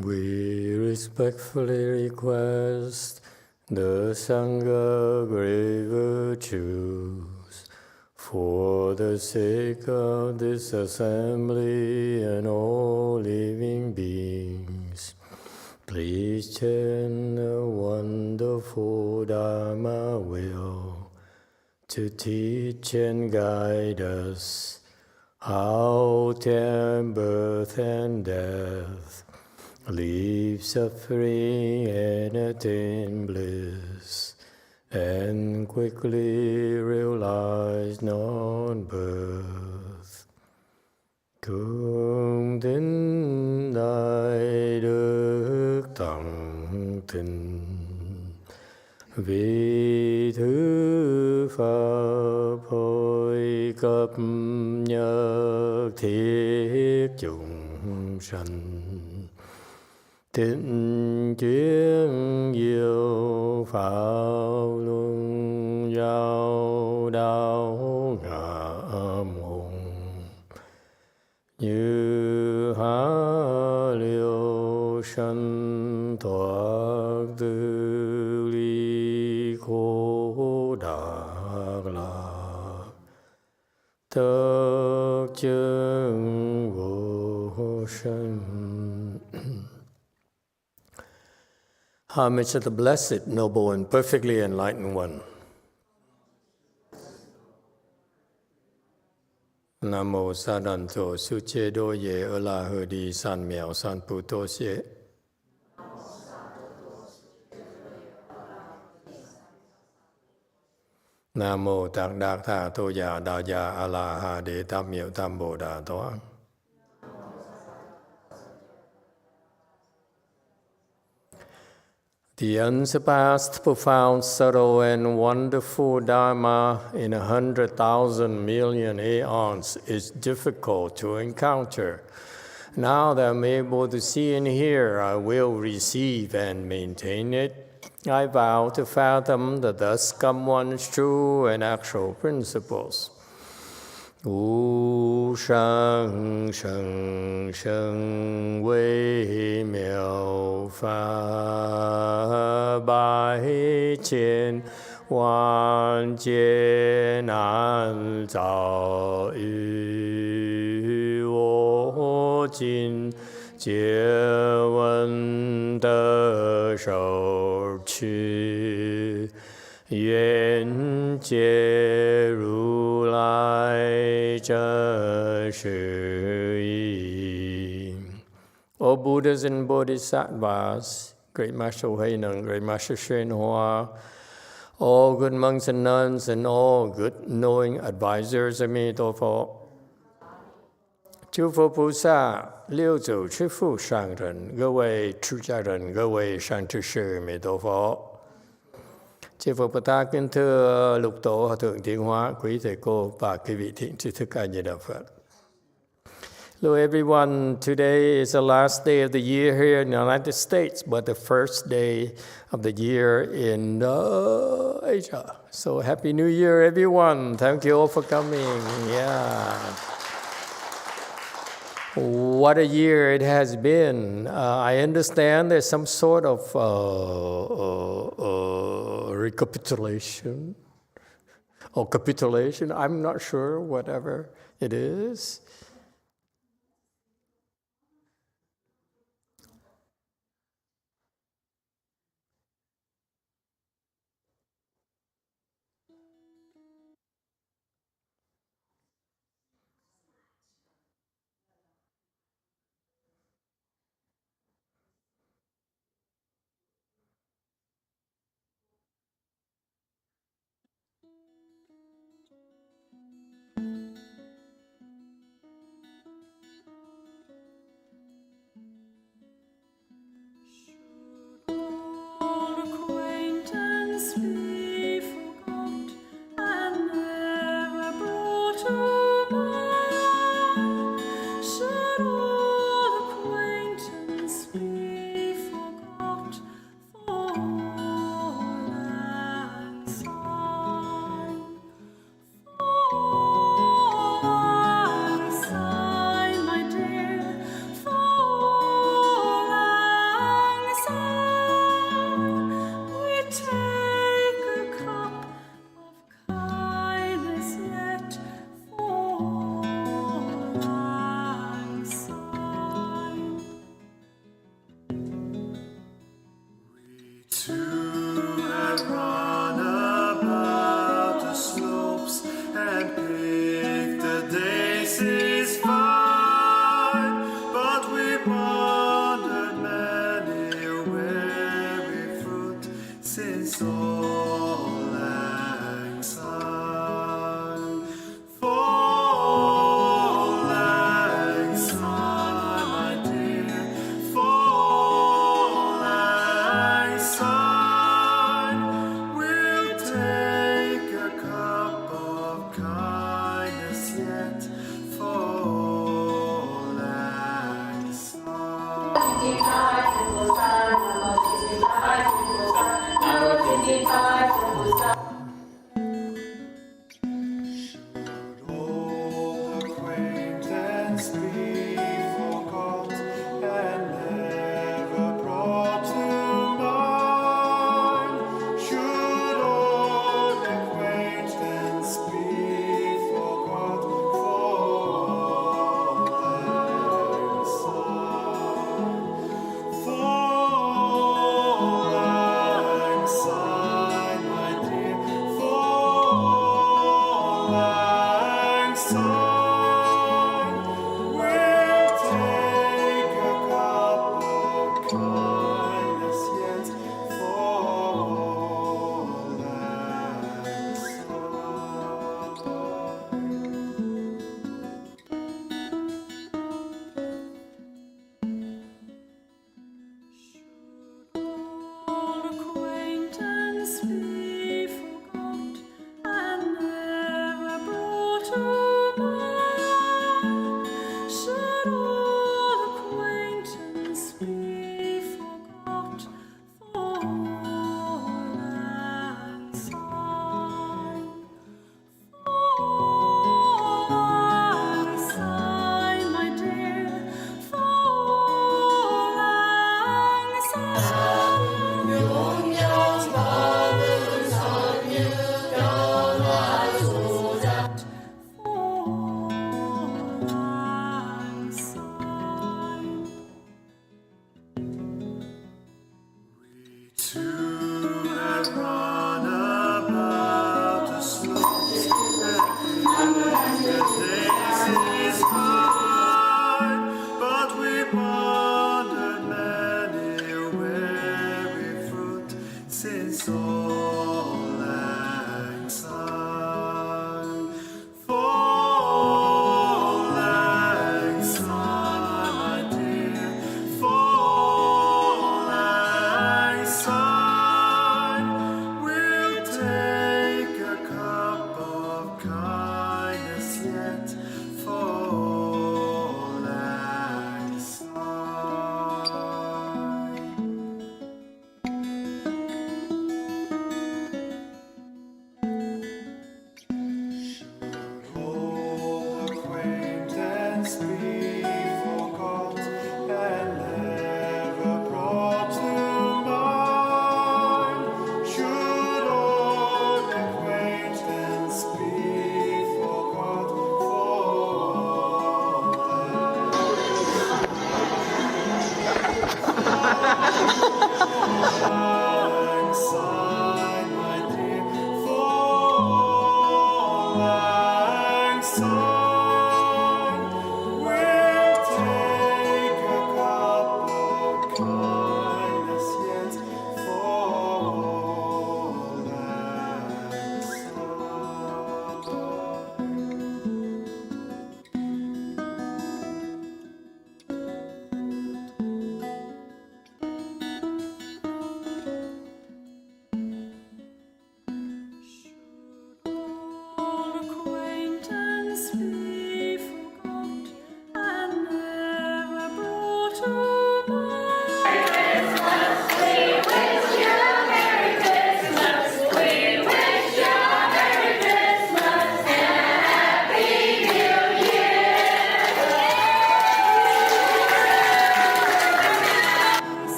We respectfully request the Sangha great virtues for the sake of this assembly and all living beings. Please chant the wonderful Dharma will to teach and guide us how to end birth and death, leave suffering and attain bliss, and quickly realize non-birth. Cung tín đại đức tận tình, vì thứ Pháp hội cập nhật thiết chúng sanh. Tịnh chuyên diệu pháp luân giao đạo ngã môn, như há liêu sanh thoát tư ly khổ đạc lạc, tất chân vô sanh. Homage to the Blessed, Noble, and Perfectly Enlightened One. Nam mô Sa Đàn Tổ Sư Chế Đô Ye Ơ La Hơ Đi San Miao San Pu Tô Xie. Nam mô Tạc Đạc Thà Tô Già Đà Già A La Ha Đế Tam Miệu Tam Bồ Đà Toa. The unsurpassed, profound, subtle, and wonderful Dharma in 100,000 million aeons is difficult to encounter. Now that I'm able to see and hear, I will receive and maintain it. I vow to fathom the thus come one's true and actual principles. Wu shang sheng sheng wei miao fa bai qian wan jie nan zao yu wo jin jie wen de shou qu yuan jie ru lai zhe shi yi. O Buddhas and Bodhisattvas, Great Master Huineng, Great Master YongHua, all good monks and nuns, and all good knowing advisors, Emitofuo. 诸佛菩萨、六祖之父上人，各位出家人，各位善知识，弥陀佛。Chư Phật Bồ Tát kính thưa Lục Tổ Hòa Thượng Tiến Hóa, quý thầy cô và quý vị thiện tri thức A Di Đà Phật. Hello everyone, today is the last day of the year here in the United States, but the first day of the year in Asia. So Happy New Year everyone, thank you all for coming. Yeah. What a year it has been. I understand there's some sort of recapitulation or capitulation. I'm not sure, whatever it is.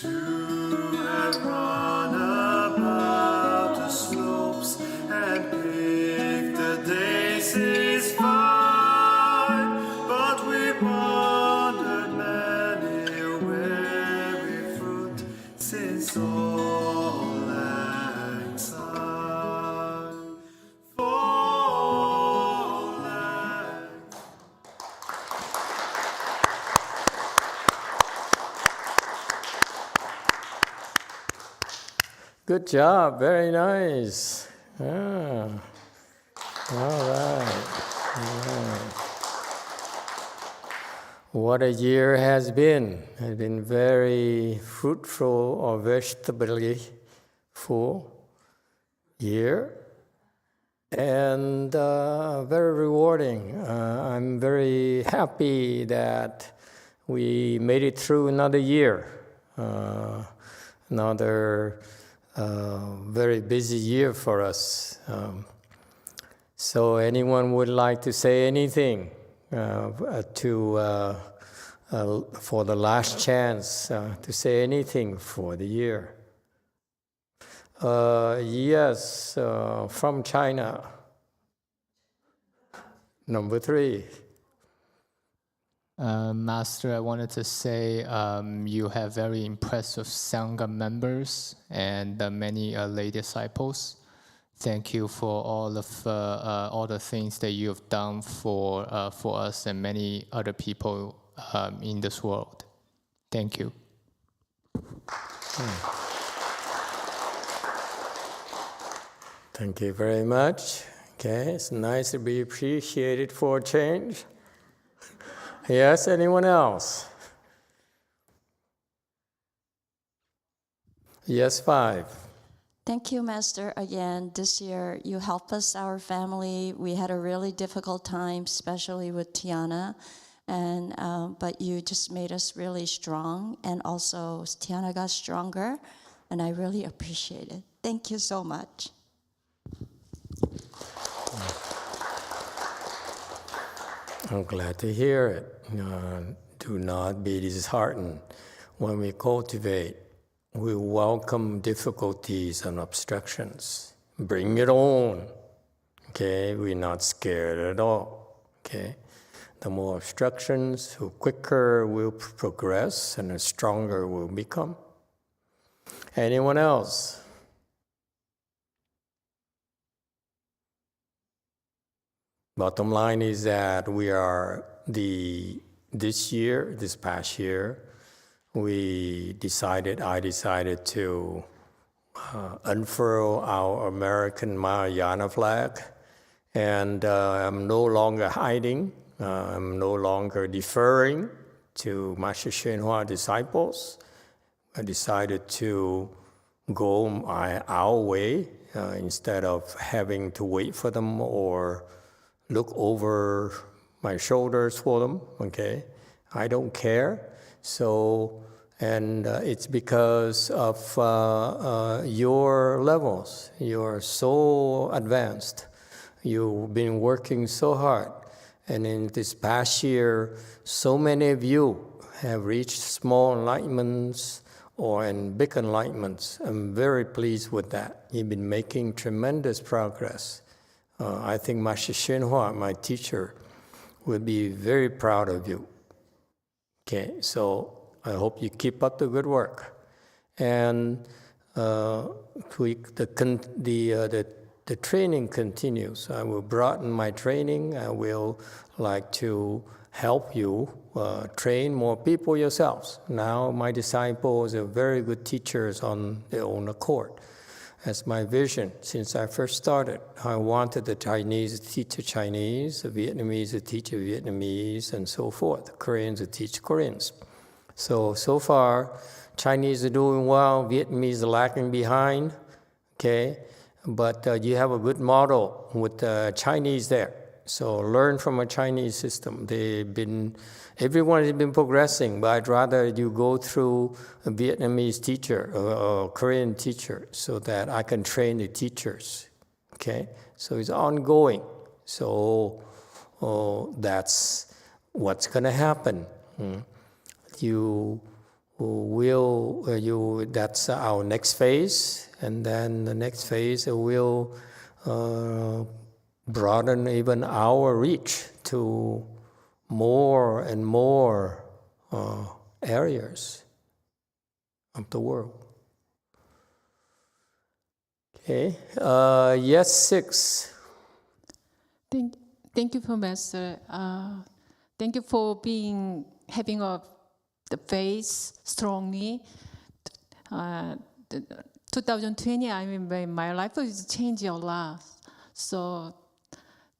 To Good job. Very nice. Ah. All right. What a year has been. Has been very fruitful or vegetably full year. And very rewarding. I'm very happy that we made it through another year. Another very busy year for us. So anyone would like to say anything for the last chance to say anything for the year? Yes, from China. Number 3. Master, I wanted to say you have very impressive Sangha members and many lay disciples. Thank you for all the things that you have done for us and many other people in this world. Thank you. Thank you very much. Okay, it's nice to be appreciated for a change. Yes, anyone else? Yes, 5. Thank you, Master. Again, this year you helped us, our family. We had a really difficult time, especially with Tiana, and but you just made us really strong, and also Tiana got stronger, and I really appreciate it. Thank you so much. I'm glad to hear it. Do not be disheartened. When we cultivate, we welcome difficulties and obstructions. Bring it on. Okay, we're not scared at all. Okay, the more obstructions, the quicker we'll progress and the stronger we'll become. Anyone else? Bottom line is that this past year, I decided to unfurl our American Mahayana flag, and I'm no longer hiding. I'm no longer deferring to Master YongHua disciples. I decided to go our way instead of having to wait for them or look over my shoulders for them, okay? I don't care. So, and it's because of your levels. You're so advanced. You've been working so hard. And in this past year, so many of you have reached small enlightenments and big enlightenments. I'm very pleased with that. You've been making tremendous progress. I think Master YongHua, my teacher, will be very proud of you. Okay, so I hope you keep up the good work, and the training continues. I will broaden my training. I will like to help you train more people yourselves. Now my disciples are very good teachers on their own accord. That's my vision since I first started. I wanted the Chinese to teach the Chinese, the Vietnamese to teach the Vietnamese, and so forth. The Koreans to teach Koreans. So far, Chinese are doing well, Vietnamese are lacking behind, okay? But you have a good model with the Chinese there. So learn from a Chinese system. Everyone has been progressing, but I'd rather you go through a Vietnamese teacher or a Korean teacher so that I can train the teachers, okay? So it's ongoing. So that's what's going to happen. That's our next phase, and then the next phase will broaden even our reach to more and more areas of the world. Okay. Yes, 6. Thank you, Master. Thank you for having the faith strongly. 2020, I mean, my life is changing a lot. So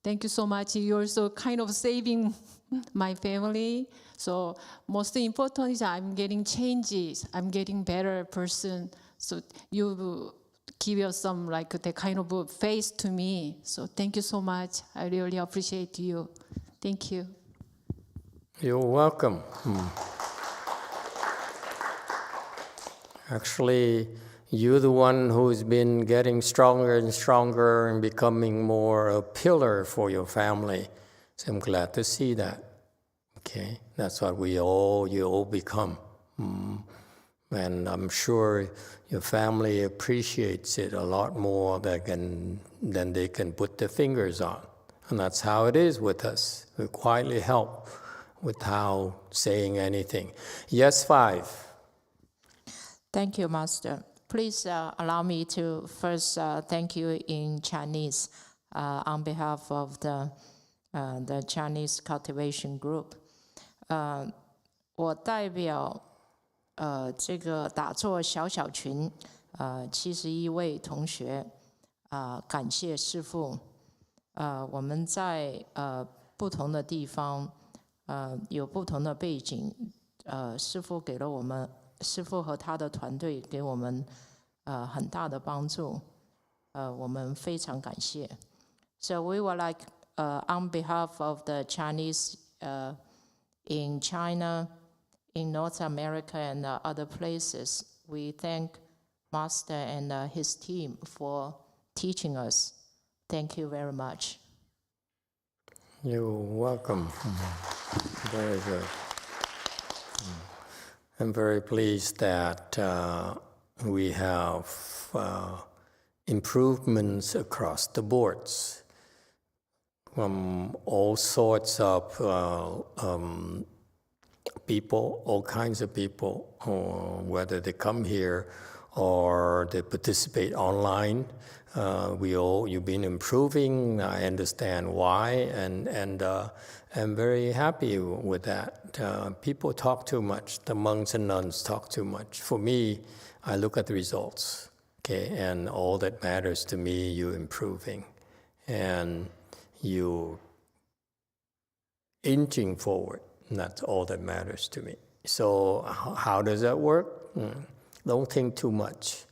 thank you so much. You're also kind of saving my family. So most important is I'm getting changes. I'm getting better person. So you give us some like the kind of face to me. So thank you so much. I really appreciate you. Thank you. You're welcome. Actually, you're the one who's been getting stronger and stronger and becoming more a pillar for your family. So I'm glad to see that. Okay, that's what you all become. And I'm sure your family appreciates it a lot more than they can put their fingers on. And that's how it is with us. We quietly help without saying anything. Yes, 5. Thank you, Master. Please allow me to first thank you in Chinese on behalf of the Chinese Cultivation Group. 我代表这个打坐小小群71位同学感谢师父。我们在不同的地方有不同的背景，师父给了我们。师父和他的团队给我们很大的帮助，我们非常感谢。So we would like, on behalf of the Chinese in China, in North America and other places, we thank Master and his team for teaching us. Thank you very much. You're welcome. Very good. I'm very pleased that we have improvements across the boards from all sorts of people, all kinds of people, whether they come here or they participate online. You've been improving. I understand why, and I'm very happy with that. People talk too much. The monks and nuns talk too much. For me, I look at the results, okay, and all that matters to me, you improving, and you inching forward. And that's all that matters to me. So how does that work? Don't think too much.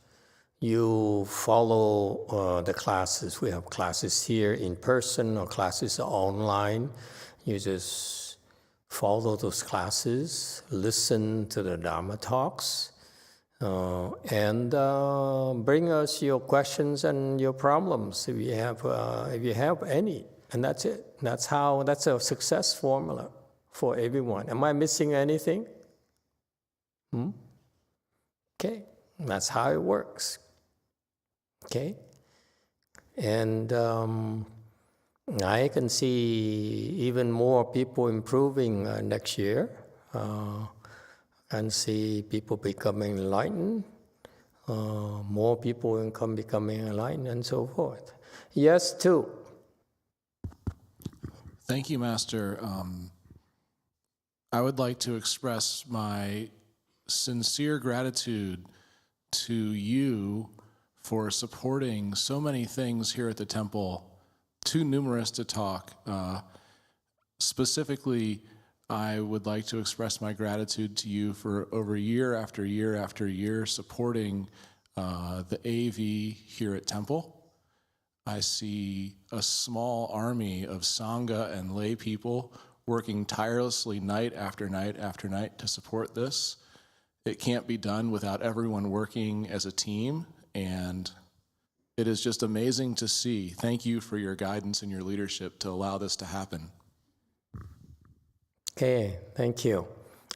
You follow the classes. We have classes here in person or classes online. You just follow those classes, listen to the Dharma talks, and bring us your questions and your problems if you have any. And that's it. That's a success formula for everyone. Am I missing anything? Okay, that's how it works. Okay, and I can see even more people improving next year. I can see people becoming enlightened, more people becoming enlightened, and so forth. Yes, 2. Thank you, Master. I would like to express my sincere gratitude to you for supporting so many things here at the temple, too numerous to talk. Specifically, I would like to express my gratitude to you for over year after year after year supporting the AV here at temple. I see a small army of Sangha and lay people working tirelessly night after night after night to support this. It can't be done without everyone working as a team, and it is just amazing to see. Thank you for your guidance and your leadership to allow this to happen. Okay, thank you.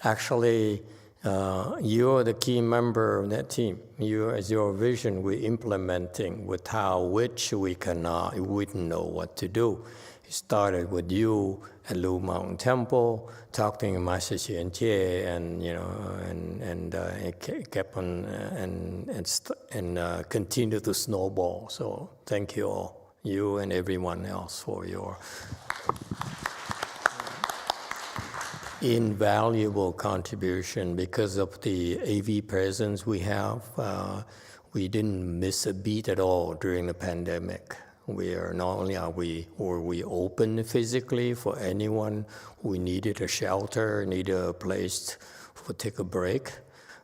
Actually, you're the key member of that team. As your vision, we're implementing without which we wouldn't know what to do. It started with you at Lu Mountain Temple, talking to Master Hsien Tie, and it kept on and continued to snowball. So thank you all, you and everyone else, for your. invaluable contribution because of the AV presence we have. We didn't miss a beat at all during the pandemic. We are not only are we open physically for anyone who needed a shelter, needed a place to take a break,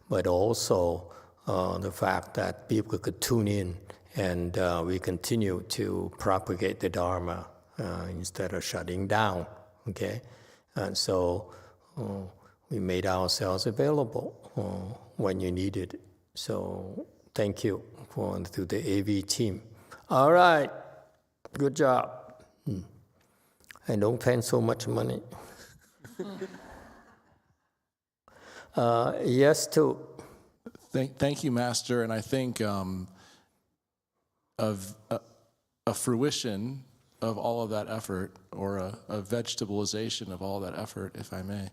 but also the fact that people could tune in and we continue to propagate the Dharma instead of shutting down. Okay, and so we made ourselves available when you needed it. So thank you to the AV team. All right, good job. And don't spend so much money. Yes, too. Thank you, Master. And I think of a fruition of all of that effort, or a vegetabilization of all that effort, if I may.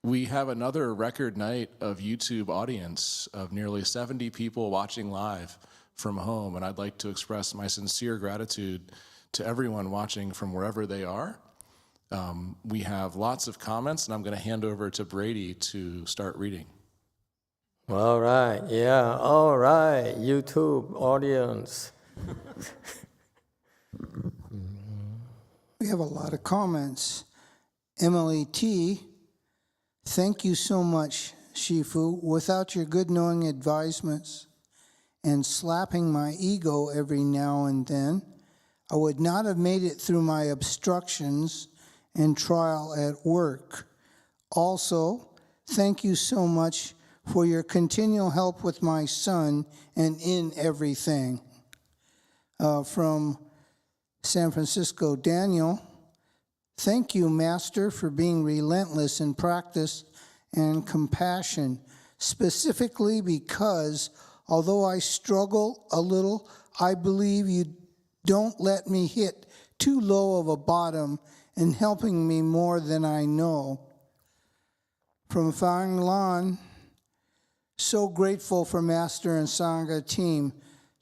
We have another record night of YouTube audience of nearly 70 people watching live from home, and I'd like to express my sincere gratitude to everyone watching from wherever they are. We have lots of comments, and I'm going to hand over to Brady to start reading. All right, yeah, all right, YouTube audience. We have a lot of comments. Emily T., thank you so much, Shifu. Without your good knowing advisements and slapping my ego every now and then, I would not have made it through my obstructions and trial at work. Also, thank you so much for your continual help with my son and in everything. From San Francisco, Daniel, thank you, Master, for being relentless in practice and compassion, specifically because although I struggle a little, I believe you don't let me hit too low of a bottom and helping me more than I know. From Fang Lan, so grateful for Master and Sangha team.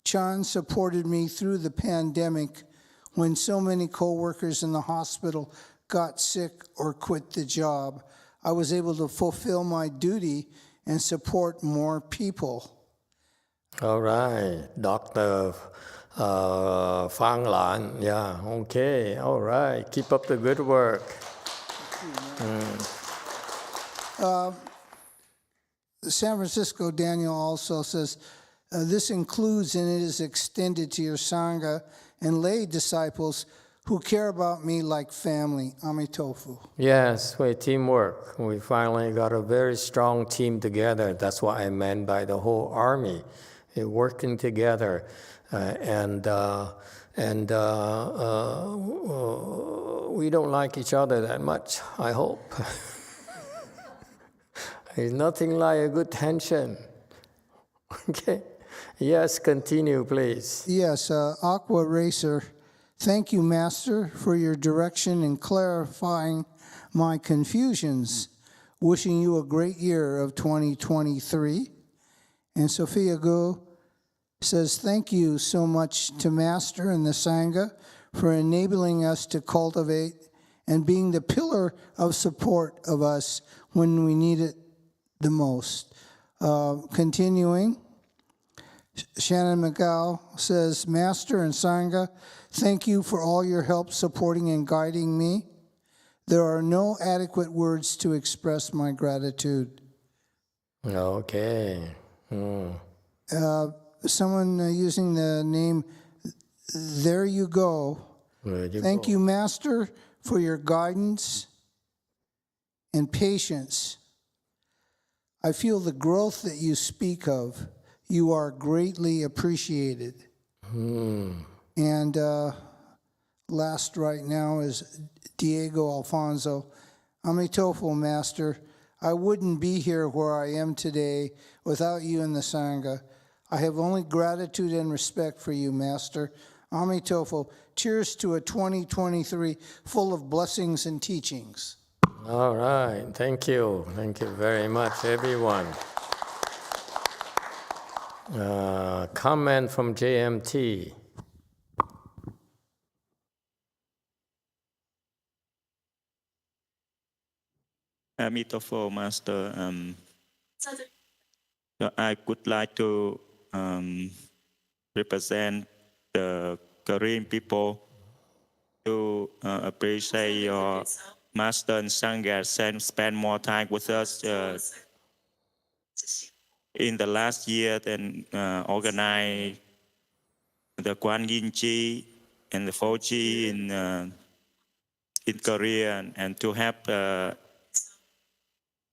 Chan supported me through the pandemic when so many co-workers in the hospital got sick or quit the job. I was able to fulfill my duty and support more people. All right, Dr. Fang Lan, yeah, okay, all right, keep up the good work. San Francisco Daniel also says, this includes and it is extended to your Sangha and lay disciples who care about me like family. Emitofuo. Yes, we teamwork. We finally got a very strong team together. That's what I meant by the whole army, working together. And we don't like each other that much, I hope. There's nothing like a good tension. Okay. Yes, continue, please. Yes, Aqua Racer. Thank you, Master, for your direction and clarifying my confusions. Wishing you a great year of 2023. And Sophia Go says, thank you so much to Master and the Sangha for enabling us to cultivate and being the pillar of support of us when we need it the most. Continuing, Shannon McGow says, Master and Sangha, thank you for all your help supporting and guiding me. There are no adequate words to express my gratitude. Okay. Someone using the name, There You Go. Thank you, Master, for your guidance and patience. I feel the growth that you speak of. You are greatly appreciated. And last right now is Diego Alfonso. Emitofuo, Master, I wouldn't be here where I am today without you and the Sangha. I have only gratitude and respect for you, Master. Emitofuo, cheers to a 2023 full of blessings and teachings. All right, thank you. Thank you very much, everyone. Comment from JMT. Emitofuo, Master. I would like to represent the Korean people to appreciate your Master and Sangha and spend more time with us in the last year and organize the Kwan Yin Chi and the Fo Chi in Korea and to help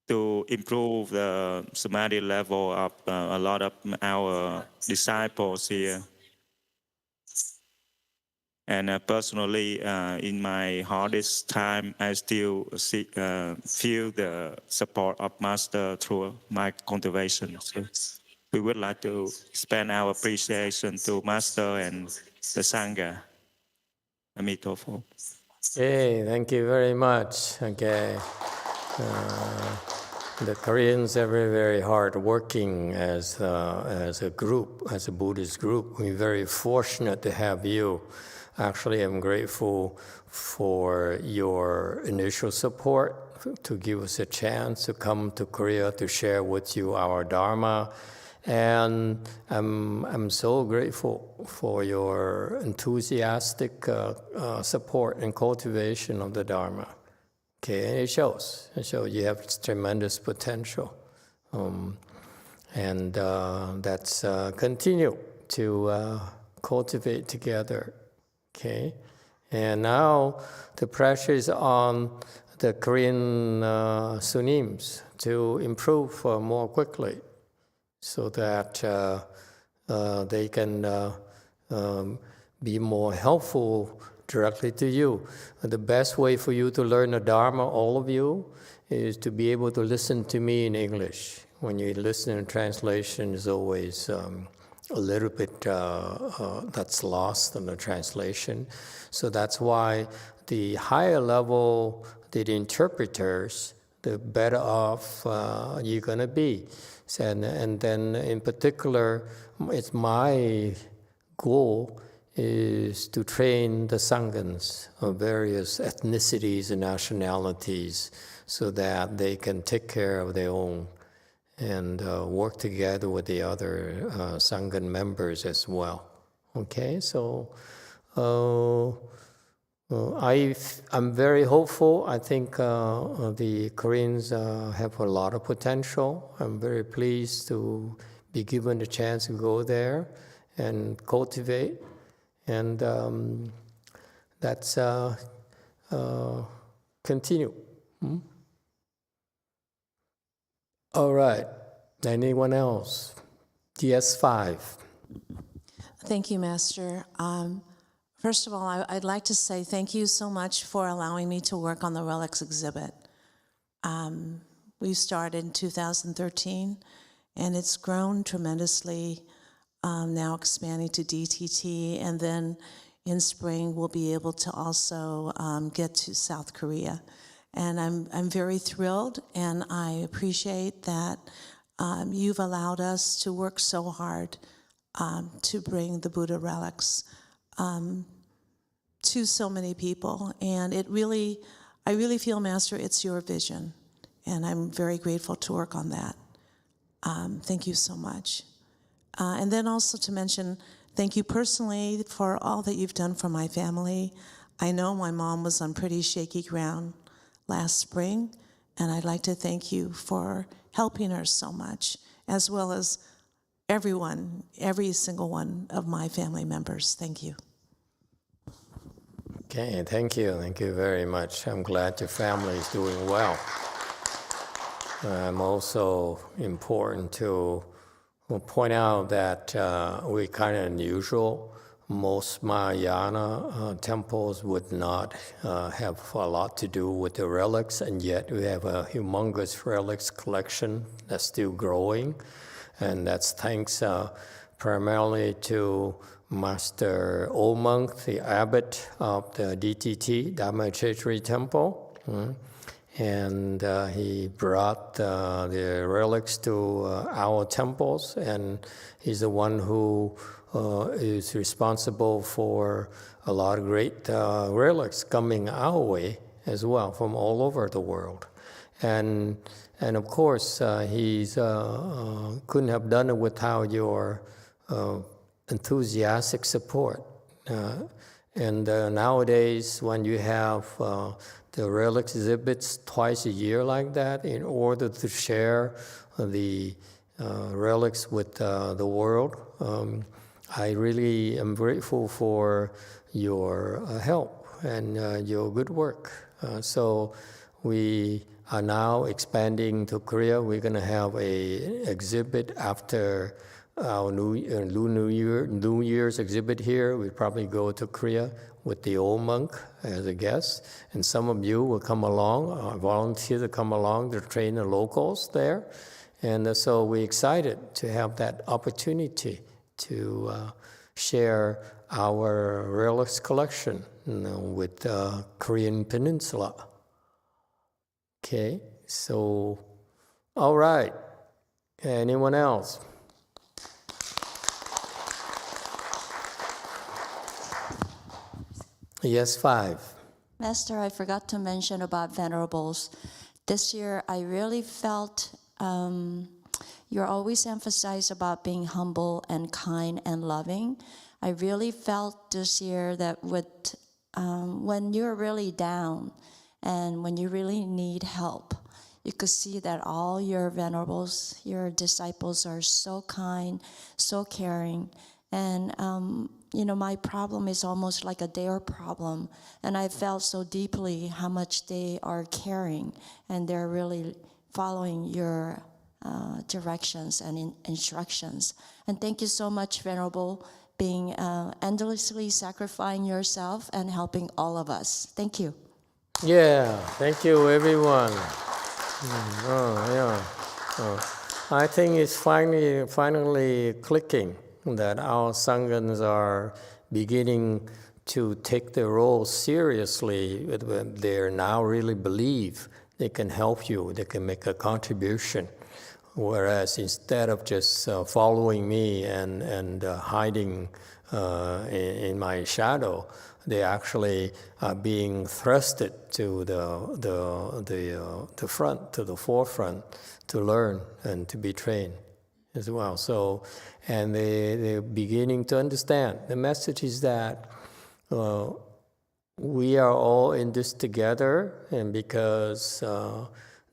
to improve the samadhi level of a lot of our disciples here. And personally, in my hardest time, I still feel the support of Master through my cultivation. So we would like to spend our appreciation to Master and the Sangha. Emitofuo. Okay, thank you very much. Okay. The Koreans are very, very hard working as a group, as a Buddhist group. We're very fortunate to have you. Actually, I'm grateful for your initial support to give us a chance to come to Korea to share with you our Dharma. And I'm so grateful for your enthusiastic support and cultivation of the Dharma. Okay, and it shows you have tremendous potential. And that's continue to cultivate together. Okay, and now the pressure is on the Korean Sunims to improve more quickly, so that they can be more helpful directly to you. The best way for you to learn the Dharma, all of you, is to be able to listen to me in English. When you listen in translation, is always a little bit that's lost in the translation. So that's why the higher level, the interpreters, the better off you're going to be. And then in particular, it's my goal is to train the Sanghas of various ethnicities and nationalities so that they can take care of their own and work together with the other Sangha members as well. Okay, so I'm very hopeful. I think the Koreans have a lot of potential. I'm very pleased to be given the chance to go there and cultivate. And that's continue. All right. Anyone else? DS5. Thank you, Master. First of all, I'd like to say thank you so much for allowing me to work on the relics exhibit. We started in 2013, and it's grown tremendously, now expanding to DTT, and then in spring we'll be able to also get to South Korea. And I'm very thrilled, and I appreciate that you've allowed us to work so hard to bring the Buddha relics to so many people. And I really feel, Master, it's your vision, and I'm very grateful to work on that. Thank you so much. And then also to mention, thank you personally for all that you've done for my family. I know my mom was on pretty shaky ground last spring, and I'd like to thank you for helping her so much, as well as everyone, every single one of my family members. Thank you. Okay, thank you. Thank you very much. I'm glad your family is doing well. I'm also important to point out that we're kind of unusual. Most Mahayana temples would not have a lot to do with the relics, and yet we have a humongous relics collection that's still growing, and that's thanks primarily to Master Omang, the abbot of the DTT, Dharma Temple. And he brought the relics to our temples, and he's the one who is responsible for a lot of great relics coming our way as well from all over the world. And of course, he's couldn't have done it without your enthusiastic support. And nowadays, when you have the relic exhibits twice a year like that, in order to share the relics with the world, I really am grateful for your help and your good work. So we are now expanding to Korea. We're going to have a exhibit after our New Year's exhibit here. We'll probably go to Korea with the old monk as a guest, and some of you will come along, volunteer to come along to train the locals there. And so we're excited to have that opportunity to share our relics collection, with the Korean Peninsula. Okay, so, all right. Anyone else? Yes, 5. Master, I forgot to mention about venerables. This year, I really felt you're always emphasized about being humble and kind and loving. I really felt this year that when you're really down and when you really need help, you could see that all your venerables, your disciples are so kind, so caring. And, my problem is almost like their problem. And I felt so deeply how much they are caring and they're really following your directions and instructions. And thank you so much, Venerable, being endlessly sacrificing yourself and helping all of us. Thank you. Yeah, thank you, everyone. I think it's finally clicking that our Sanghas are beginning to take their role seriously. They now really believe they can help you, they can make a contribution. Whereas instead of just following me and hiding in my shadow, they actually are being thrusted to the front, to the forefront, to learn and to be trained as well. So, and they're beginning to understand. The message is that we are all in this together, and because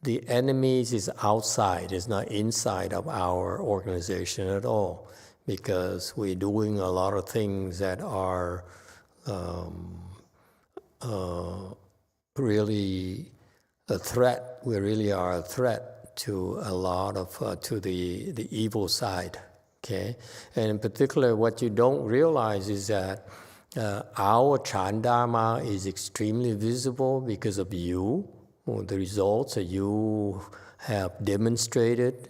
the enemy is outside, it's not inside of our organization at all, because we're doing a lot of things that are really a threat. We really are a threat to a lot of to the evil side. Okay, and in particular, what you don't realize is that our Chan Dharma is extremely visible because of you. The results that you have demonstrated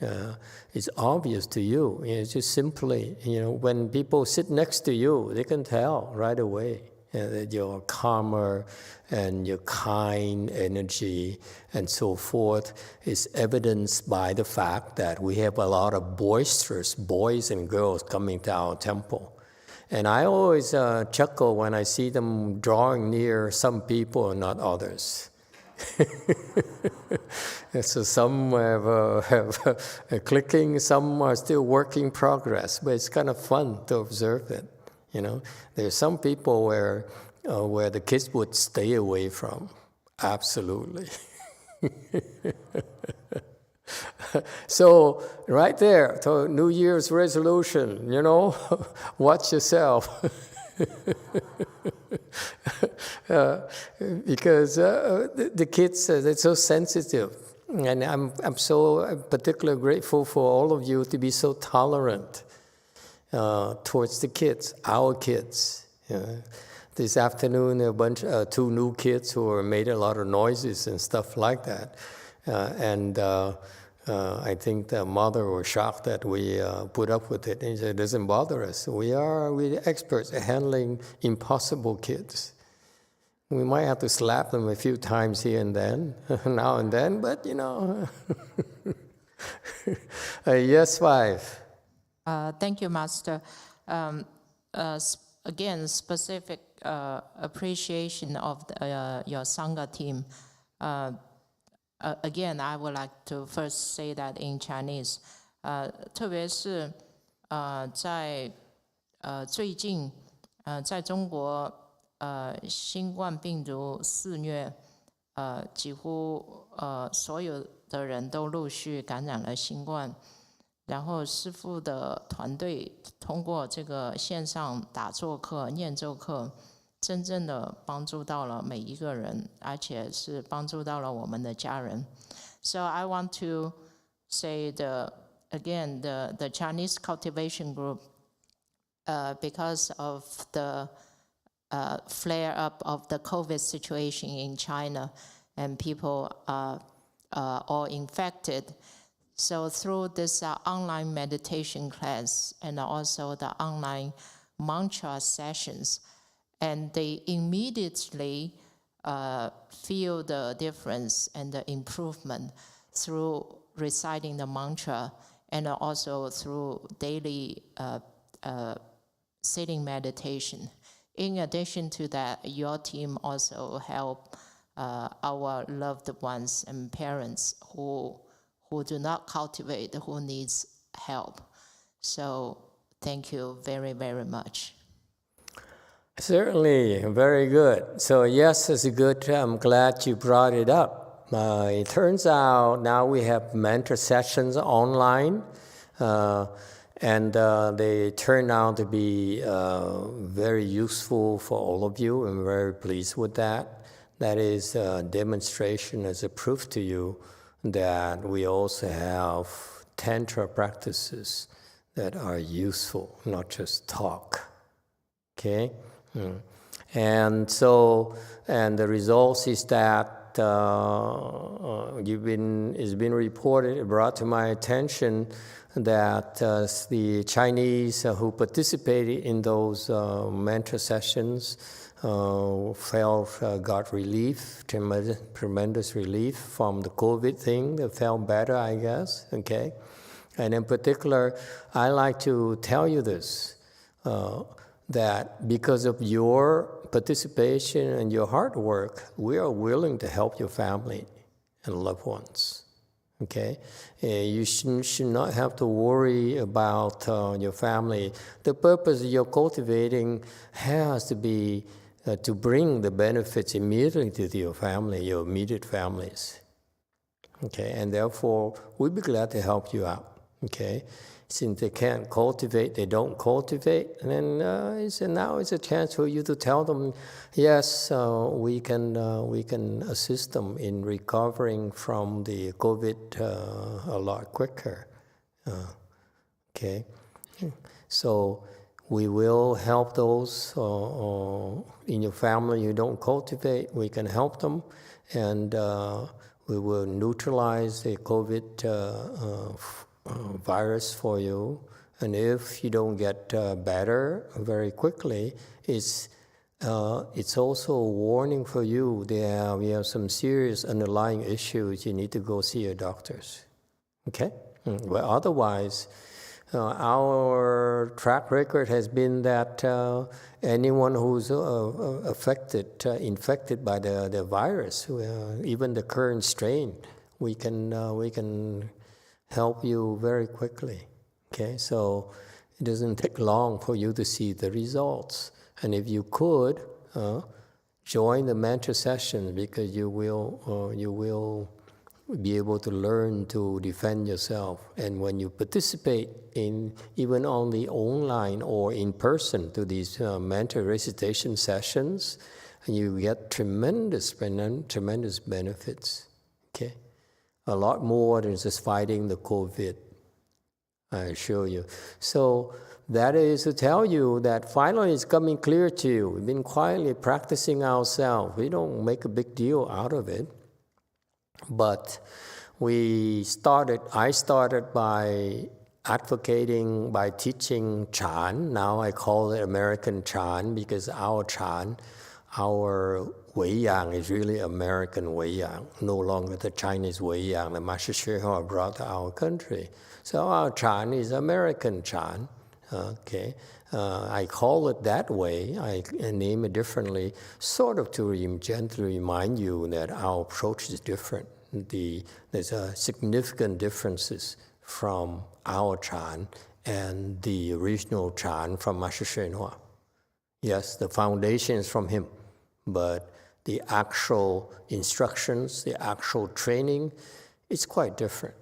is obvious to you. It's just simply, when people sit next to you, they can tell right away that your calmer and your kind energy and so forth is evidenced by the fact that we have a lot of boisterous boys and girls coming to our temple. And I always chuckle when I see them drawing near some people and not others. So some have clicking, some are still work in progress, but it's kind of fun to observe it. There's some people where the kids would stay away from. Absolutely. So right there, so New Year's resolution, watch yourself. Because the kids, they're so sensitive. And I'm so particularly grateful for all of you to be so tolerant towards the kids, our kids. This afternoon, two new kids who made a lot of noises and stuff like that. And I think the mother was shocked that we put up with it. And he said, it doesn't bother us. We're experts at handling impossible kids. We might have to slap them a few times here and then, now and then, but Yes, 5. Thank you, Master. Again, specific appreciation of your Sangha team. again, I would like to first say that in Chinese. 特别是在最近在中国新冠病毒肆虐，几乎所有的人都陆续感染了新冠。然后师父的团队通过这个线上打坐课、念咒课，真正的帮助到了每一个人，而且是帮助到了我们的家人。So I want to say the Chinese cultivation group, because of the flare up of the COVID situation in China, and people are all infected. So through this online meditation class and also the online mantra sessions, and they immediately feel the difference and the improvement through reciting the mantra and also through daily sitting meditation. In addition to that, your team also help our loved ones and parents who do not cultivate, who needs help. So thank you very, very much. Certainly, very good. So yes, it's good. I'm glad you brought it up. It turns out now we have mentor sessions online, and they turn out to be very useful for all of you. I'm very pleased with that. That is a demonstration as a proof to you that we also have Tantra practices that are useful, not just talk. Okay? And so, and the results is that it's been reported, brought to my attention that the Chinese who participated in those mentor sessions got relief, tremendous relief from the COVID thing. They felt better, I guess, okay? And in particular, I like to tell you this, that because of your participation and your hard work, we are willing to help your family and loved ones, okay? You should not have to worry about your family. The purpose you're cultivating has to be to bring the benefits immediately to your family, your immediate families. Okay, and therefore, we'd be glad to help you out. Okay, since they can't cultivate, they don't cultivate, and then now it's a chance for you to tell them, yes, we can assist them in recovering from the COVID a lot quicker. Okay, so we will help those in your family you don't cultivate. We can help them, and we will neutralize the COVID virus for you. And if you don't get better very quickly, it's also a warning for you that we have some serious underlying issues. You need to go see your doctors. Okay? Well, otherwise, our track record has been that anyone who's infected by the virus, even the current strain, we can help you very quickly. Okay, so it doesn't take long for you to see the results. And if you could join the mentor session, because you will be able to learn to defend yourself. And when you participate in even on the online or in person to these mentor recitation sessions, you get tremendous benefits. Okay, a lot more than just fighting the COVID, I assure you. So that is to tell you that finally it's coming clear to you. We've been quietly practicing ourselves. We don't make a big deal out of it. But I started by advocating, by teaching Chan. Now I call it American Chan because our Chan, our Weiyang is really American Weiyang, no longer the Chinese Weiyang the Master Hsuan brought to our country. So our Chan is American Chan. Okay, I call it that way. I name it differently, sort of to gently remind you that our approach is different. there's a significant differences from our Chan and the original Chan from Master Shenhua. Yes, the foundation is from him, but the actual instructions, the actual training, it's quite different.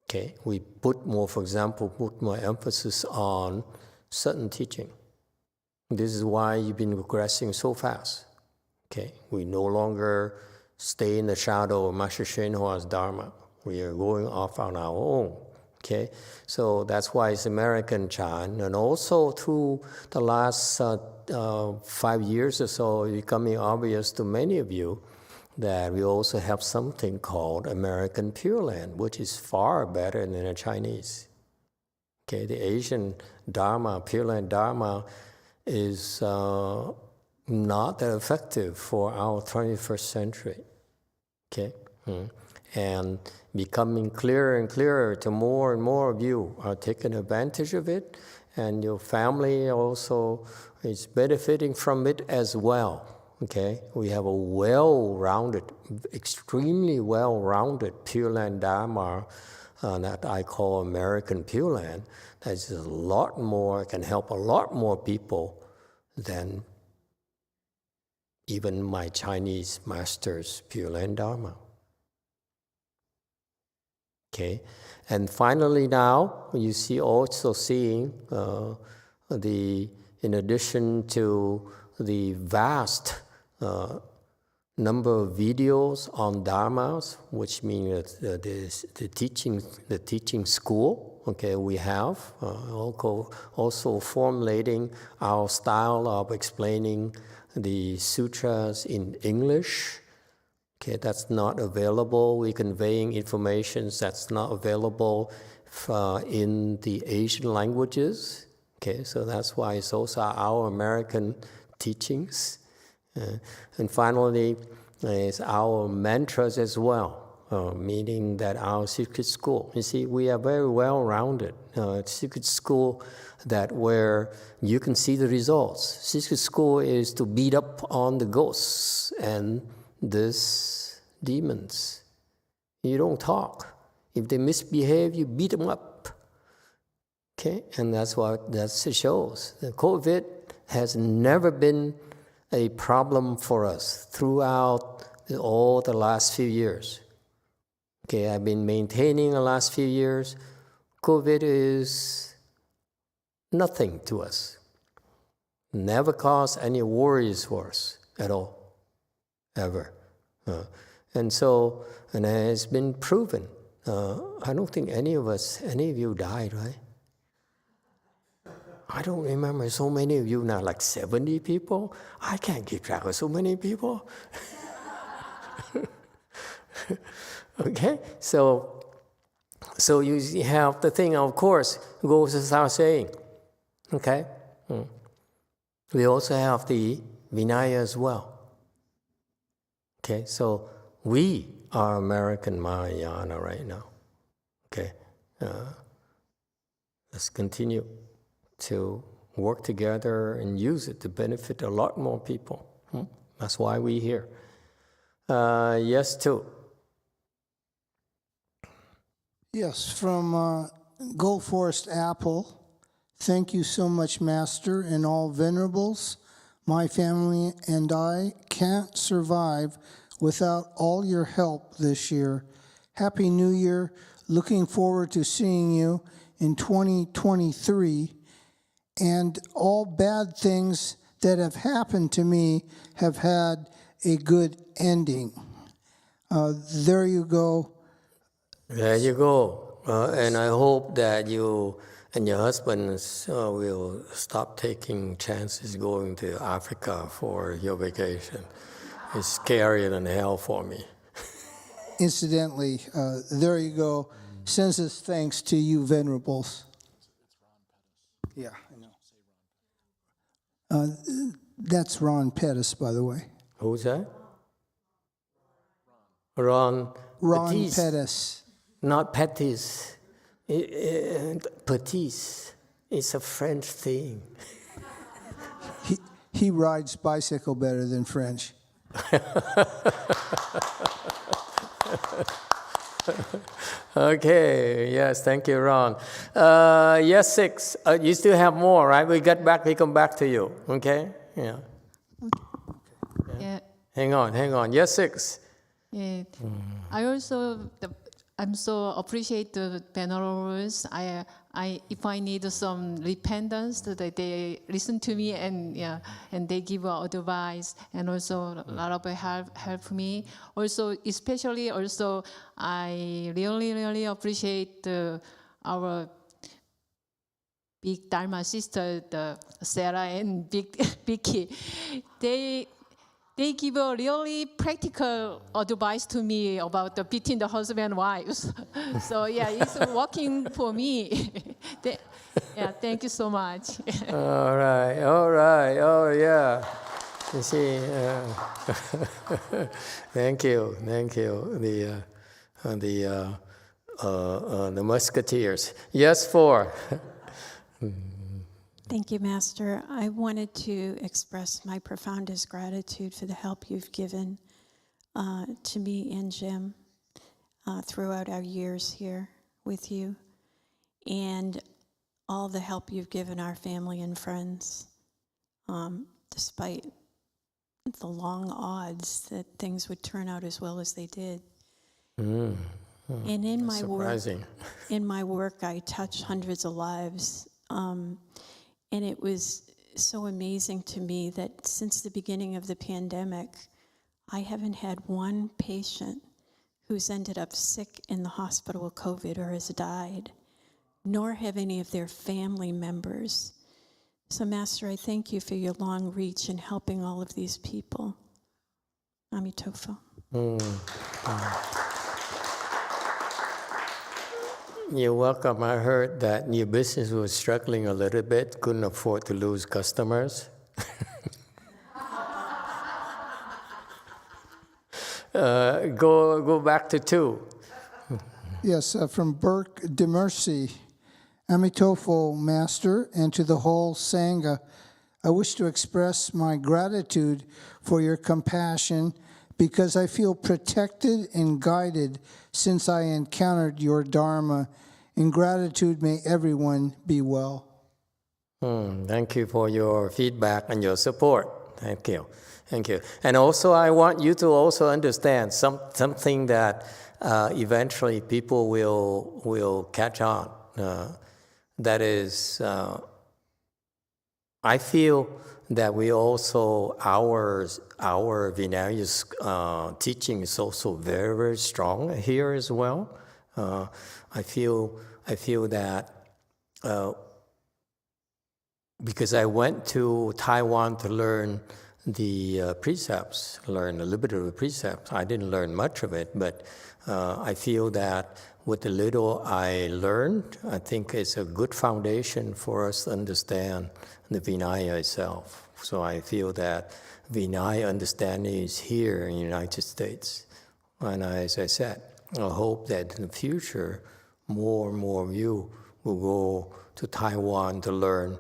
Okay, we put more, for example, put more emphasis on certain teaching. This is why you've been progressing so fast. Okay, we no longer stay in the shadow of Master Shenhua's Dharma. We are going off on our own. Okay, so that's why it's American Chan, and also through the last 5 years or so, it's becoming obvious to many of you that we also have something called American Pure Land, which is far better than the Chinese. Okay, the Asian Dharma, Pure Land Dharma, is not that effective for our 21st century. Okay, and becoming clearer and clearer to more and more of you are taking advantage of it, and your family also is benefiting from it as well. Okay, we have a well-rounded, extremely well-rounded Pure Land Dharma that I call American Pure Land. That's a lot more, can help a lot more people than even my Chinese master's Pure Land Dharma. Okay, and finally now, you see also seeing in addition to the vast number of videos on dharmas, which means the teaching school. Okay, we have also formulating our style of explaining the sutras in English. Okay, that's not available. We're conveying information that's not available in the Asian languages. Okay, so that's why it's also our American teachings. And finally, is our mantras as well, meaning that our secret school. You see, we are very well-rounded. Secret school that where you can see the results. Secret school is to beat up on the ghosts and these demons. You don't talk. If they misbehave, you beat them up. Okay, and that's what that shows. The COVID has never been a problem for us throughout all the last few years. Okay, I've been maintaining the last few years. COVID is nothing to us. Never caused any worries for us at all, ever. And it has been proven. I don't think any of you died, right? I don't remember so many of you now, like 70 people. I can't keep track of so many people. Okay, so you have the thing, of course, goes without saying. Okay, we also have the Vinaya as well. Okay, so we are American Mahayana right now. Okay, let's continue to work together and use it to benefit a lot more people. That's why we're here. Yes, too. Yes, from Gold Forest Apple. Thank you so much, Master, and all venerables. My family and I can't survive without all your help this year. Happy New Year. Looking forward to seeing you in 2023. And all bad things that have happened to me have had a good ending. There you go. There you go. And I hope that you and your husband will stop taking chances going to Africa for your vacation. It's scarier than hell for me. Incidentally, there you go. Sends us thanks to you, venerables. Yeah, I know. That's Ron Pettis, by the way. Who's that? Ron Pettis. Not Pettis. Pettis. It's a French thing. He rides bicycle better than French. Okay, yes, thank you, Ron. Yes, 6. You still have more, right? We come back to you, okay? Yeah. Yeah. Hang on. Yes, 6. Yeah. I'm so appreciate the venerals. If I need some repentance, that they listen to me and they give advice and also a lot of help me. Also, especially I really appreciate our big Dharma sister, Sarah and Big Vicky. They give a really practical advice to me about between the husband and wives. So yeah, it's working for me. Thank you so much. All right. Oh, yeah. You see, thank you. The Musketeers. Yes, 4. Thank you, Master. I wanted to express my profoundest gratitude for the help you've given to me and Jim throughout our years here with you, and all the help you've given our family and friends, despite the long odds that things would turn out as well as they did. And in my work, I touch hundreds of lives. And it was so amazing to me that since the beginning of the pandemic, I haven't had one patient who's ended up sick in the hospital with COVID or has died, nor have any of their family members. So, Master, I thank you for your long reach in helping all of these people. Emitofuo. You're welcome. I heard that your business was struggling a little bit, couldn't afford to lose customers. Go back to 2. Yes, from Burke Demercy. Emitofuo, Master, and to the whole Sangha, I wish to express my gratitude for your compassion because I feel protected and guided since I encountered your Dharma. In gratitude, may everyone be well. Thank you for your feedback and your support. Thank you. And also, I want you to also understand something that eventually people will catch on. That is, I feel that we also, our Vinaya teaching is also very, very strong here as well. I feel that because I went to Taiwan to learn the precepts, learn a little bit of the precepts. I didn't learn much of it, but I feel that with the little I learned, I think it's a good foundation for us to understand the Vinaya itself. So I feel that Vinaya understanding is here in the United States. And as I said, I hope that in the future, more and more of you will go to Taiwan to learn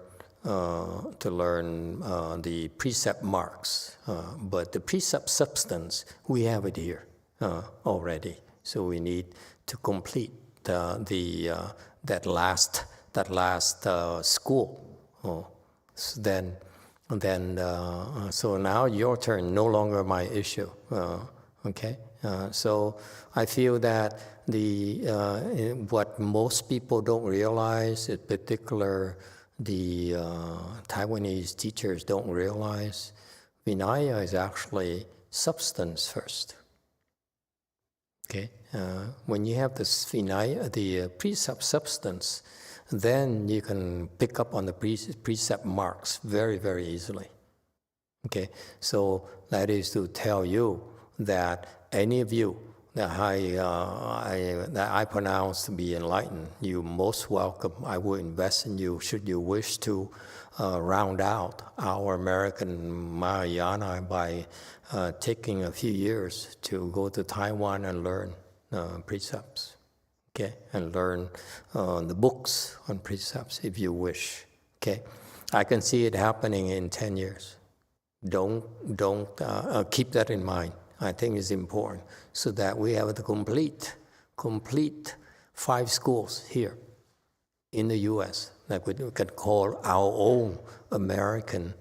the precept marks. But the precept substance, we have it here already. So we need to complete that last school. So now your turn, no longer my issue. Okay. So I feel that what most people don't realize, in particular the Taiwanese teachers don't realize, Vinaya is actually substance first. Okay, when you have this Vinaya, the precept substance, then you can pick up on the precept marks very, very easily. Okay, so that is to tell you that any of you that I pronounce to be enlightened, you're most welcome. I will invest in you should you wish to round out our American Mahayana by taking a few years to go to Taiwan and learn precepts, okay, and learn the books on precepts if you wish, okay. I can see it happening in 10 years Don't keep that in mind. I think it's important so that we have the complete 5 schools here in the U.S. that we can call our own American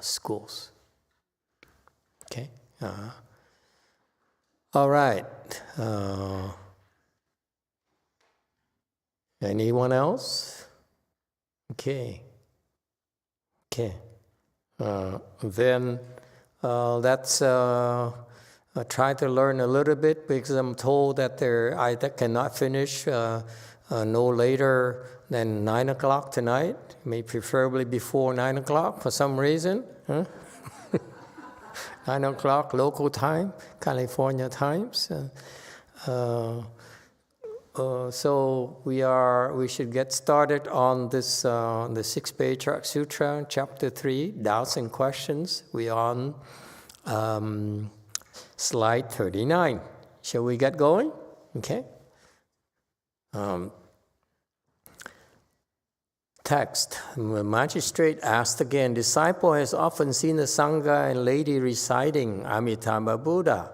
schools. Okay. All right. Anyone else? Okay. Then let's try to learn a little bit, because I'm told that I cannot finish no later than 9 o'clock tonight, maybe preferably before 9 o'clock for some reason. Huh? 9 o'clock local time, California times. So we should get started on this the 6th Patriarch Sutra, chapter 3, doubts and questions. We're on slide 39. Shall we get going? Okay. Text. The magistrate asked again, disciple has often seen the Sangha and lady reciting Amitabha Buddha,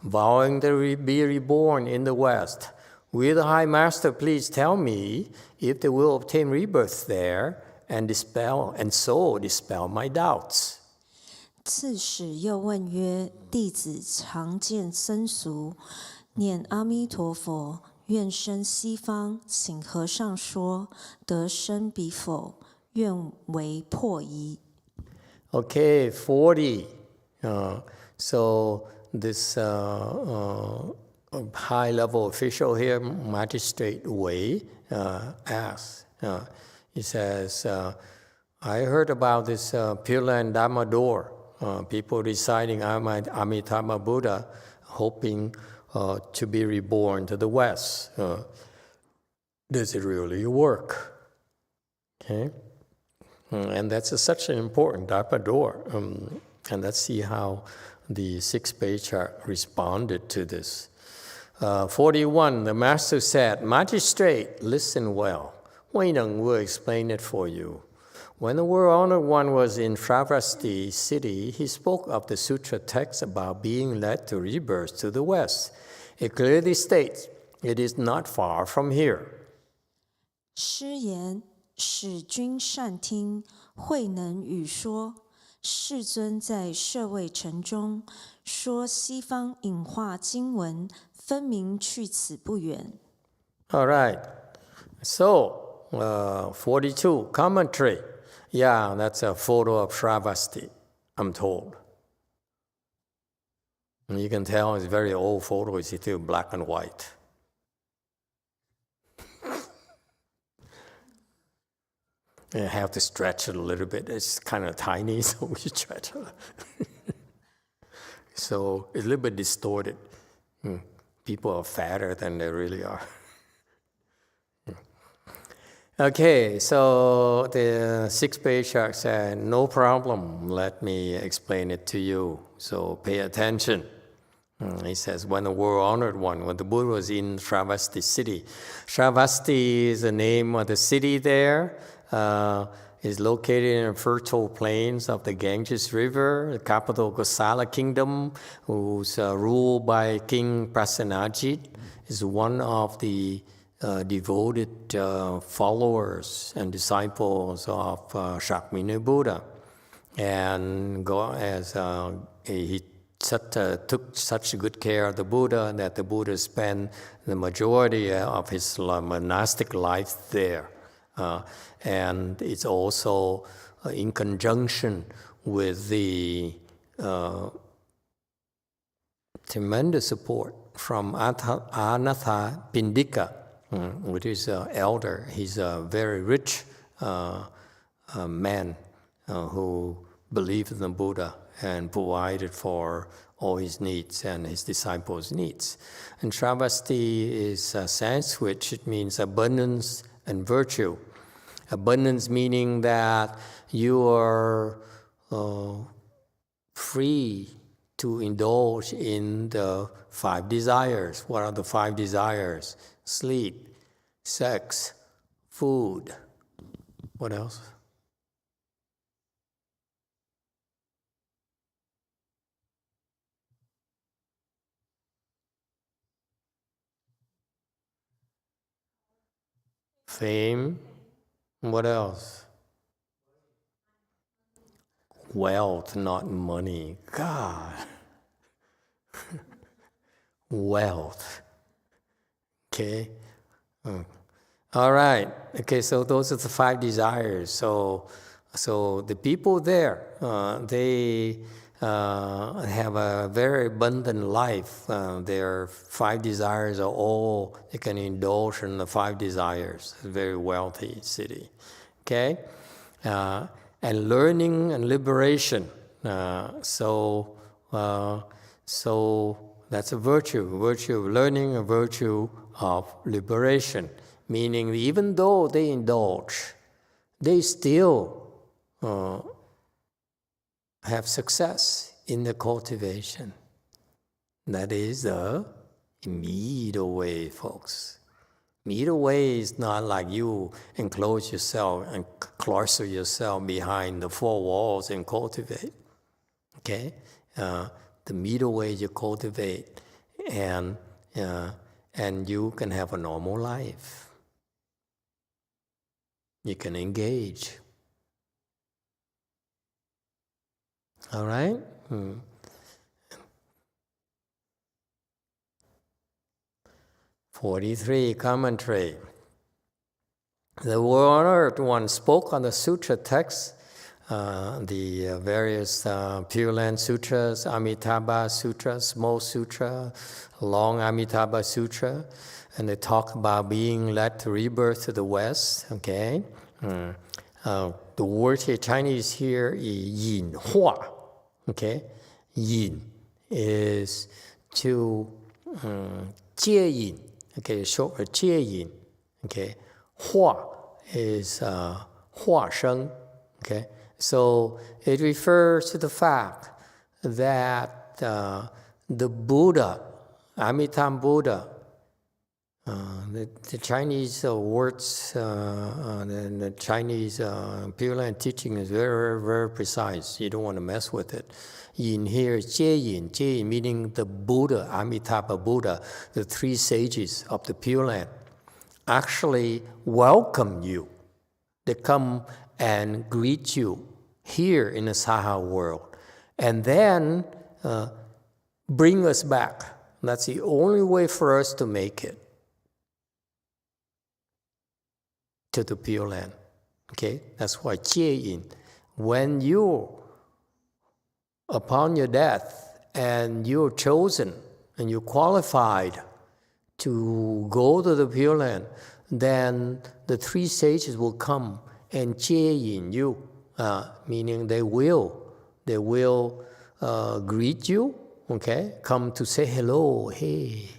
vowing to be reborn in the West. Will the High Master please tell me if they will obtain rebirth there and dispel my doubts? 次使又问曰：弟子常见僧俗，念阿弥陀佛，愿生西方，请和尚说，得生彼否？愿为破疑。 Okay, 40. So this high-level official here, Magistrate Wei, asks. He says, I heard about this Pure Land Dharma door, people reciting Amitabha Buddha, hoping to be reborn to the West. Does it really work? Okay, and that's such an important Dharma door. And let's see how the 6th Patriarch responded to this. 41, the Master said, Magistrate, listen well. YongHua will explain it for you. When the World-Honored One was in Shravasti city, he spoke of the sutra text about being led to rebirth to the West. It clearly states, it is not far from here. 师言，使君善听，慧能语说。世尊在舍卫城中说西方隐化经文，分明去此不远。 All right. So, 42, commentary. Yeah, that's a photo of Shravasti, I'm told. And you can tell it's a very old photo. It's still black and white. You have to stretch it a little bit. It's kind of tiny, so we stretch it. So it's a little bit distorted. People are fatter than they really are. Okay, so the 6th Patriarch said, no problem, let me explain it to you. So pay attention. He says, when the World-Honored One, when the Buddha was in Shravasti city. Shravasti is the name of the city there. Is located in the fertile plains of the Ganges River, the capital of Kosala Kingdom, who's ruled by King Prasenajit, is one of the devoted followers and disciples of Shakyamuni Buddha. And he took such good care of the Buddha that the Buddha spent the majority of his monastic life there. And it's also in conjunction with the tremendous support from Anatha Pindika, which is an elder. He's a very rich man who believed in the Buddha and provided for all his needs and his disciples' needs. And Shravasti is Sanskrit. It means abundance and virtue. Abundance meaning that you are free to indulge in the 5 desires. What are the 5 desires? Sleep, sex, food. What else? fame, what else? Wealth, not money. God. Wealth. Okay. All right. Okay, so those are the 5 desires. So the people there, they have a very abundant life. Their 5 desires are all, they can indulge in the 5 desires. It's a very wealthy city. Okay? And learning and liberation. So that's a virtue of learning, a virtue of liberation. Meaning even though they indulge, they still have success in the cultivation. That is the middle way, folks. Middle way is not like you enclose yourself and cloister yourself behind the 4 walls and cultivate. Okay? The middle way you cultivate, and you can have a normal life. You can engage. All right? 43 commentary. The Honored One spoke on the sutra text, the various Pure Land Sutras, Amitabha Sutra, Small Sutra, Long Amitabha Sutra, and they talk about being led to rebirth to the West. Okay, the word here, Chinese here, is YongHua. Okay, Yin is to 接引. Okay, short for 接引. Okay, 化 is 化生. Okay, so it refers to the fact that the Buddha, Amitabha Buddha, the Chinese words, the Chinese Pure Land teaching is very, very, very precise. You don't want to mess with it. Yin here is 接引, 接引 meaning the Buddha, Amitabha Buddha, the 3 sages of the Pure Land, actually welcome you. They come and greet you here in the Saha world, and then bring us back. That's the only way for us to make it to the Pure Land. Okay, that's why 接引. When you, upon your death, and you're chosen and you're qualified to go to the Pure Land, then the 3 sages will come and 接引 you, meaning they will greet you. Okay, come to say hello. Hey,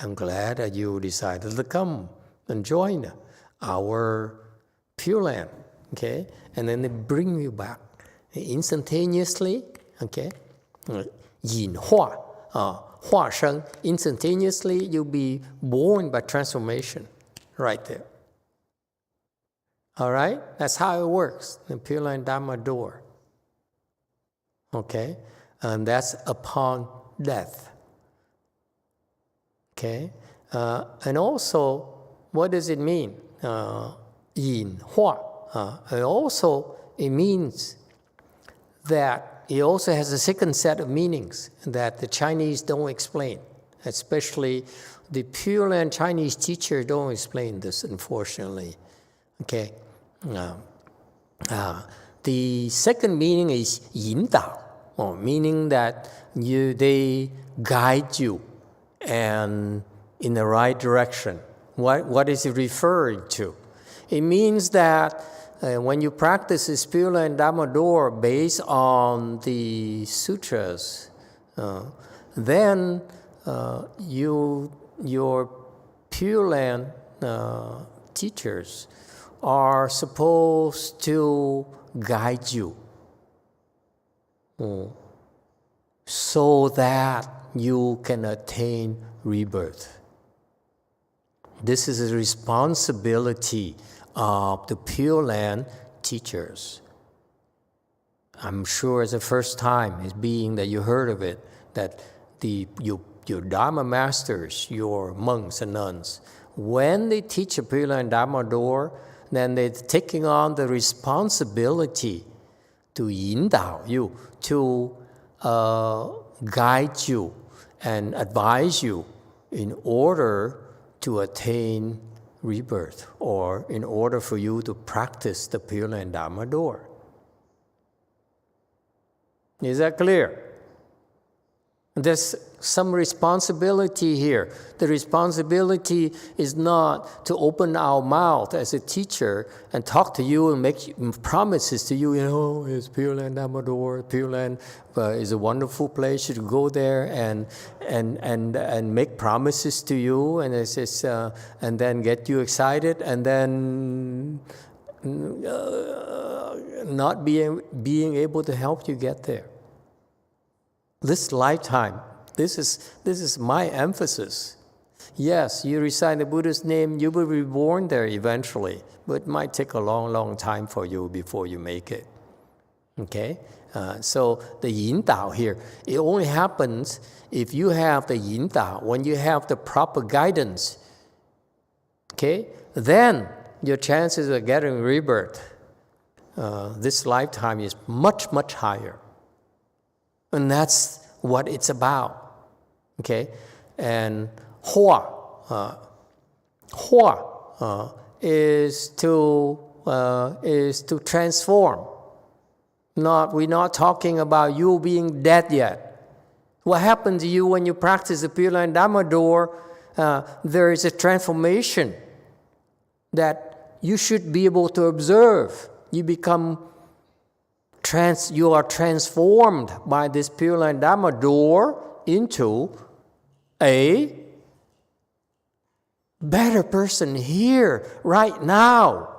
I'm glad that you decided to come and join our Pure Land. Okay, and then they bring you back instantaneously. Okay, 引化 化生, instantaneously you'll be born by transformation right there. All right, that's how it works. The Pure Land Dharma door. Okay, and that's upon death. Okay, and also, what does it mean? 引化. And also, it means that it also has a second set of meanings that the Chinese don't explain. Especially the Pure Land Chinese teachers don't explain this, unfortunately. Okay. The second meaning is 引导, meaning that they guide you and in the right direction. What is it referring to? It means that when you practice this Pure Land Dharma door based on the sutras, then your Pure Land teachers are supposed to guide you so that you can attain rebirth. This is a responsibility of the Pure Land teachers. I'm sure it's the first time, it's being that you heard of it, that your Dharma masters, your monks and nuns, when they teach a Pure Land Dharma door, then they're taking on the responsibility to 引导 you, to guide you and advise you in order to attain rebirth, or in order for you to practice the Pure Land Dharma door. Is that clear? There's some responsibility here. The responsibility is not to open our mouth as a teacher and talk to you and make promises to you, it's Pure Land Dharma door, Pure Land is a wonderful place. You should go there and make promises to you, and it's just, and then get you excited, and then not being able to help you get there. This lifetime, this is my emphasis. Yes, you recite the Buddha's name, you will be born there eventually, but it might take a long, long time for you before you make it. Okay? So the 引导 here, it only happens if you have the 引导, when you have the proper guidance. Okay? Then your chances of getting rebirth this lifetime is much, much higher. And that's what it's about, okay? And Hua is to transform. We're not talking about you being dead yet. What happens to you when you practice the Pure Land Dharma door? There is a transformation that you should be able to observe. You are transformed by this Pure Land Dharma door into a better person here, right now.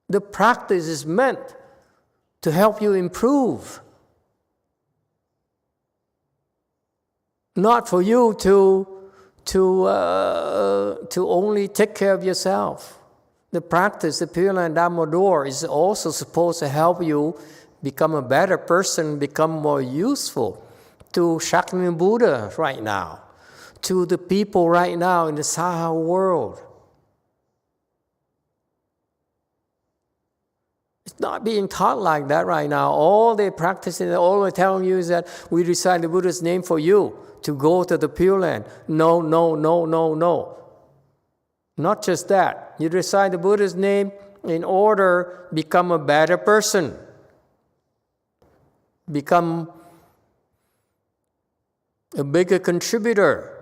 The practice is meant to help you improve, not for you to only take care of yourself. The practice, the Pure Land Dharma door, is also supposed to help you become a better person, become more useful to Shakyamuni Buddha right now, to the people right now in the Saha world. It's not being taught like that right now. All they practice, all they're telling you is that we recite the Buddha's name for you to go to the Pure Land. No. Not just that. You recite the Buddha's name in order to become a better person. Become a bigger contributor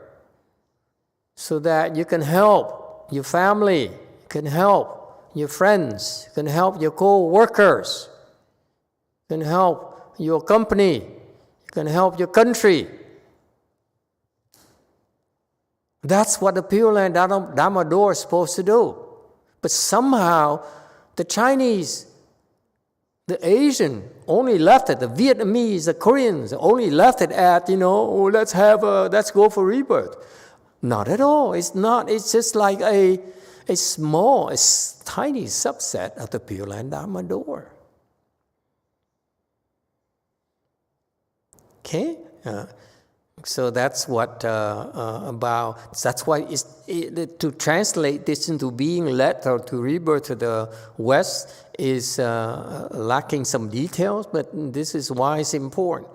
so that you can help your family, you can help your friends, you can help your co-workers, you can help your company, you can help your country. That's what the Pure Land Dharma door is supposed to do. But somehow, the Chinese, the Asian, only left it. The Vietnamese, the Koreans, only left it at, let's go for rebirth. Not at all. It's not. It's just like a tiny subset of the Pure Land Dharma door. Okay? So that's what that's why to translate this into being led or to rebirth to the West is lacking some details, but this is why it's important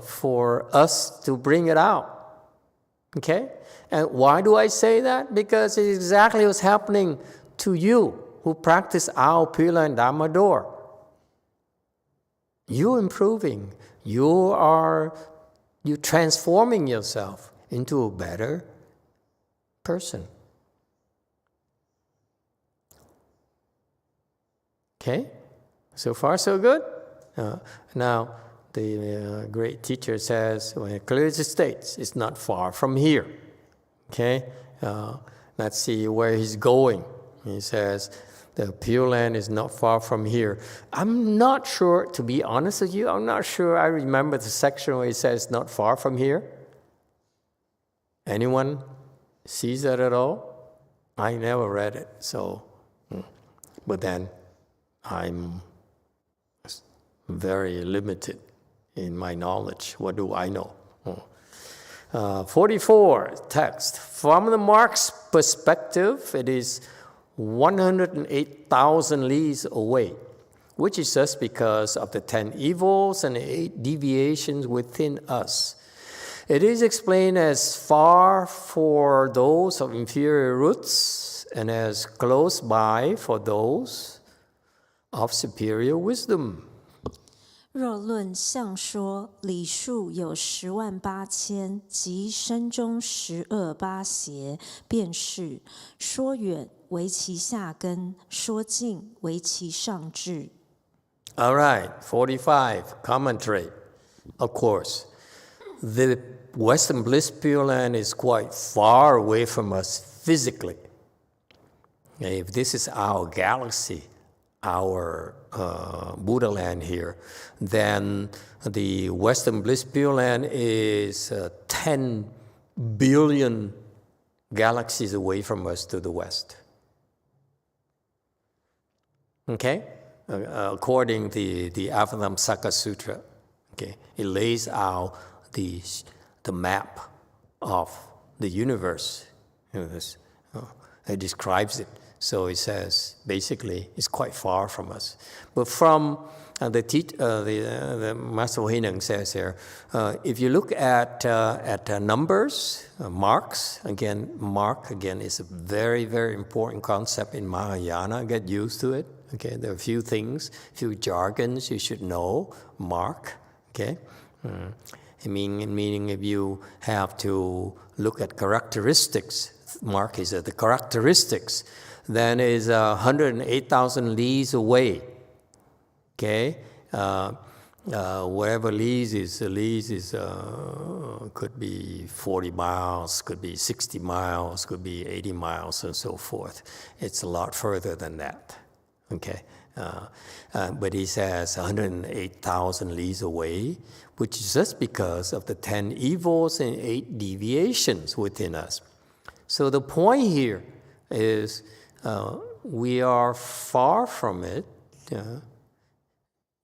for us to bring it out. Okay? And why do I say that? Because it's exactly what's happening to you who practice our Pure Land Dharma door. You're improving. You're transforming yourself into a better person. Okay? So far, so good? Now, the great teacher says, when it clearly states, it's not far from here. Okay? Let's see where he's going. He says, the Pure Land is not far from here. I'm not sure, to be honest with you, I'm not sure I remember the section where he says not far from here. Anyone sees that at all? I never read it, so, but then I'm very limited in my knowledge. What do I know? 44 text. From the Mark's perspective, it is 108,000 leagues away, which is just because of the 10 evils and the 8 deviations within us. It is explained as far for those of inferior roots and as close by for those of superior wisdom. 若论相说，理数有108000，即身中12邪，便是说远为其下根，说近为其上至。 All right, 45, commentary. Of course, the Western Bliss Pure Land is quite far away from us physically. If this is our galaxy, our Buddha land here, then the Western Bliss Pure Land is 10 billion galaxies away from us to the west. Okay? According to the Avatamsaka Sutra, okay, it lays out the map of the universe. It describes it. So it says, basically, it's quite far from us. But from the Master Huineng says here, if you look at numbers, marks, mark is a very, very important concept in Mahayana. Get used to it. Okay, there are a few things, few jargons you should know. Mark, okay. Meaning if you have to look at characteristics, mark is the characteristics, then is 108,000 leagues away. Okay, wherever leagues is could be 40 miles, could be 60 miles, could be 80 miles, and so forth. It's a lot further than that. Okay, but he says 108,000 leagues away, which is just because of the 10 evils and 8 deviations within us. So the point here is we are far from it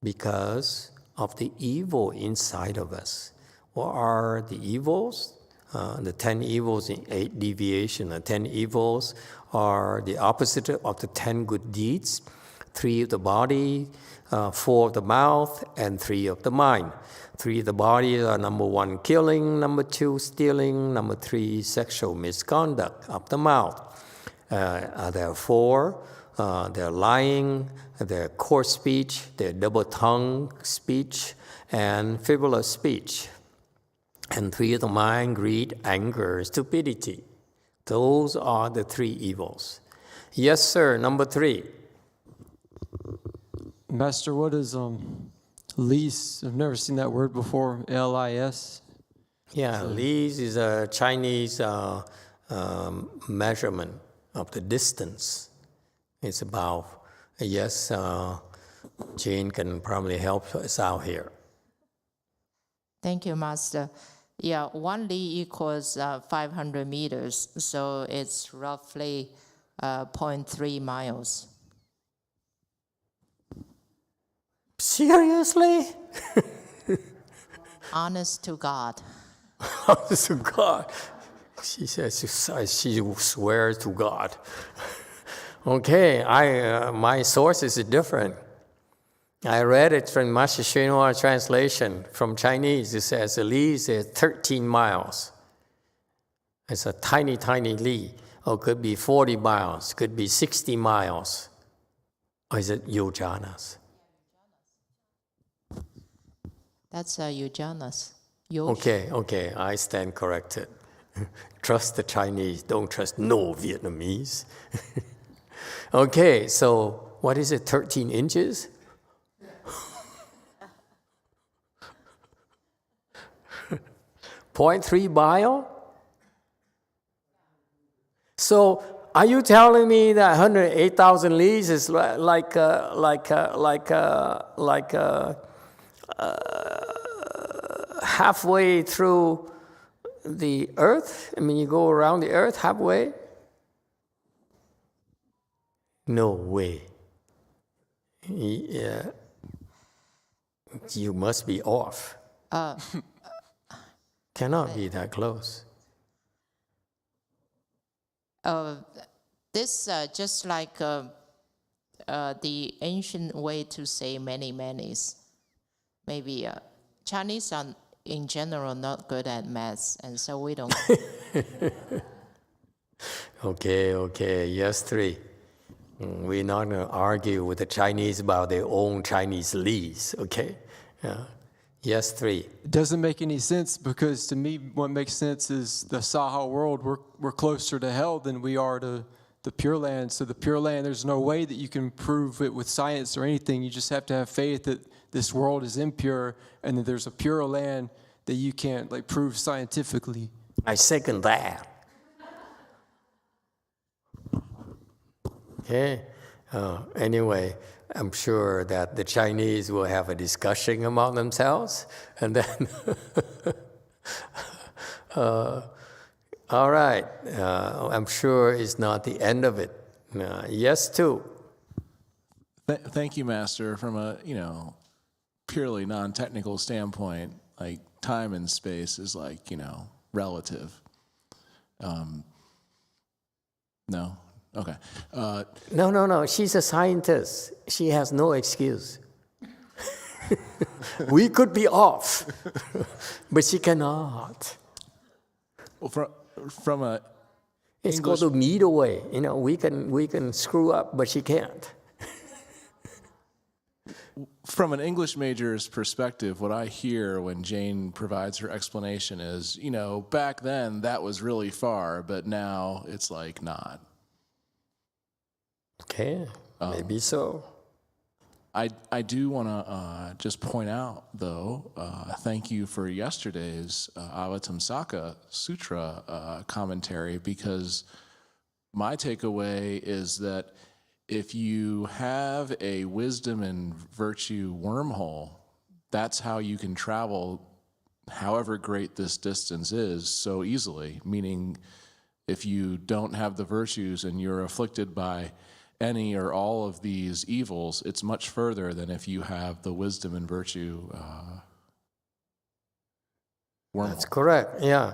because of the evil inside of us. What are the evils? The 10 evils and 8 deviations. The 10 evils are the opposite of the 10 good deeds. 3 of the body, 4 of the mouth, and 3 of the mind. 3 of the body are number 1, killing, number 2, stealing, number 3, sexual misconduct of the mouth. There are 4, they're lying, they're coarse speech, they're double-tongued speech, and frivolous speech. And 3 of the mind, greed, anger, stupidity. Those are the 3 evils. Yes, sir, number 3. Master, what is lease? I've never seen that word before. L-I-S. Yeah, lease is a Chinese measurement of the distance. It's about, yes, Jane can probably help us out here. Thank you, Master. Yeah, 1 li equals 500 meters, so it's roughly 0.3 miles. Seriously? Honest to God. Honest to God. She says she swears to God. Okay, my source is different. I read it from Master YongHua translation from Chinese. It says a li is 13 miles. It's a tiny, tiny li. Or it could be 40 miles, could be 60 miles. Or is it yojanas? That's eugenas. Okay, I stand corrected. Trust the Chinese, don't trust no Vietnamese. Okay, so what is it, 13 inches? .3 mile? So are you telling me that 108,000 leagues is like halfway through the earth? I mean, you go around the earth halfway? No way. Yeah. You must be off. Cannot be that close. This just like the ancient way to say many manies. Maybe Chinese are in general not good at maths, and so we don't. Okay. Yes, 3. We're not going to argue with the Chinese about their own Chinese lees, okay? Yes, 3. It doesn't make any sense because to me, what makes sense is the Saha world, we're closer to hell than we are to the Pure Land. So the Pure Land, there's no way that you can prove it with science or anything. You just have to have faith that this world is impure and that there's a pure land that you can't like prove scientifically. I second that. Okay. Anyway, I'm sure that the Chinese will have a discussion among themselves, and then, all right. I'm sure it's not the end of it. Yes, 2. Thank you, Master. From a purely non-technical standpoint, like time and space is like relative. No. Okay. No. She's a scientist. She has no excuse. We could be off, but she cannot. Well, from a it's called the middle way. We can screw up, but she can't. From an English major's perspective, what I hear when Jane provides her explanation is, back then that was really far, but now it's like not. Okay, maybe so. I do want to just point out, though, thank you for yesterday's Avatamsaka Sutra commentary, because my takeaway is that if you have a wisdom and virtue wormhole, that's how you can travel however great this distance is so easily, meaning if you don't have the virtues and you're afflicted by any or all of these evils, it's much further than if you have the wisdom and virtue wormhole. That's correct. Yeah,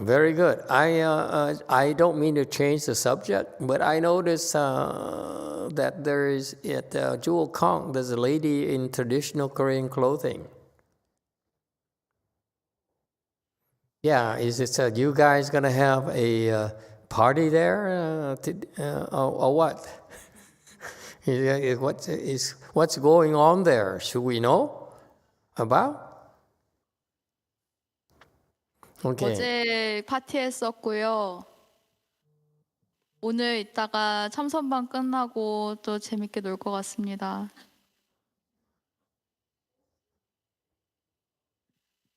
very good. I don't mean to change the subject, but I noticed that there is at Jewel Kong, there's a lady in traditional Korean clothing. Yeah, is it you guys gonna have a party there or what? What's going on there? Should we know about? Okay. 어제 파티했었고요. 오늘 이따가 참선반 끝나고 또 재밌게 놀 것 같습니다.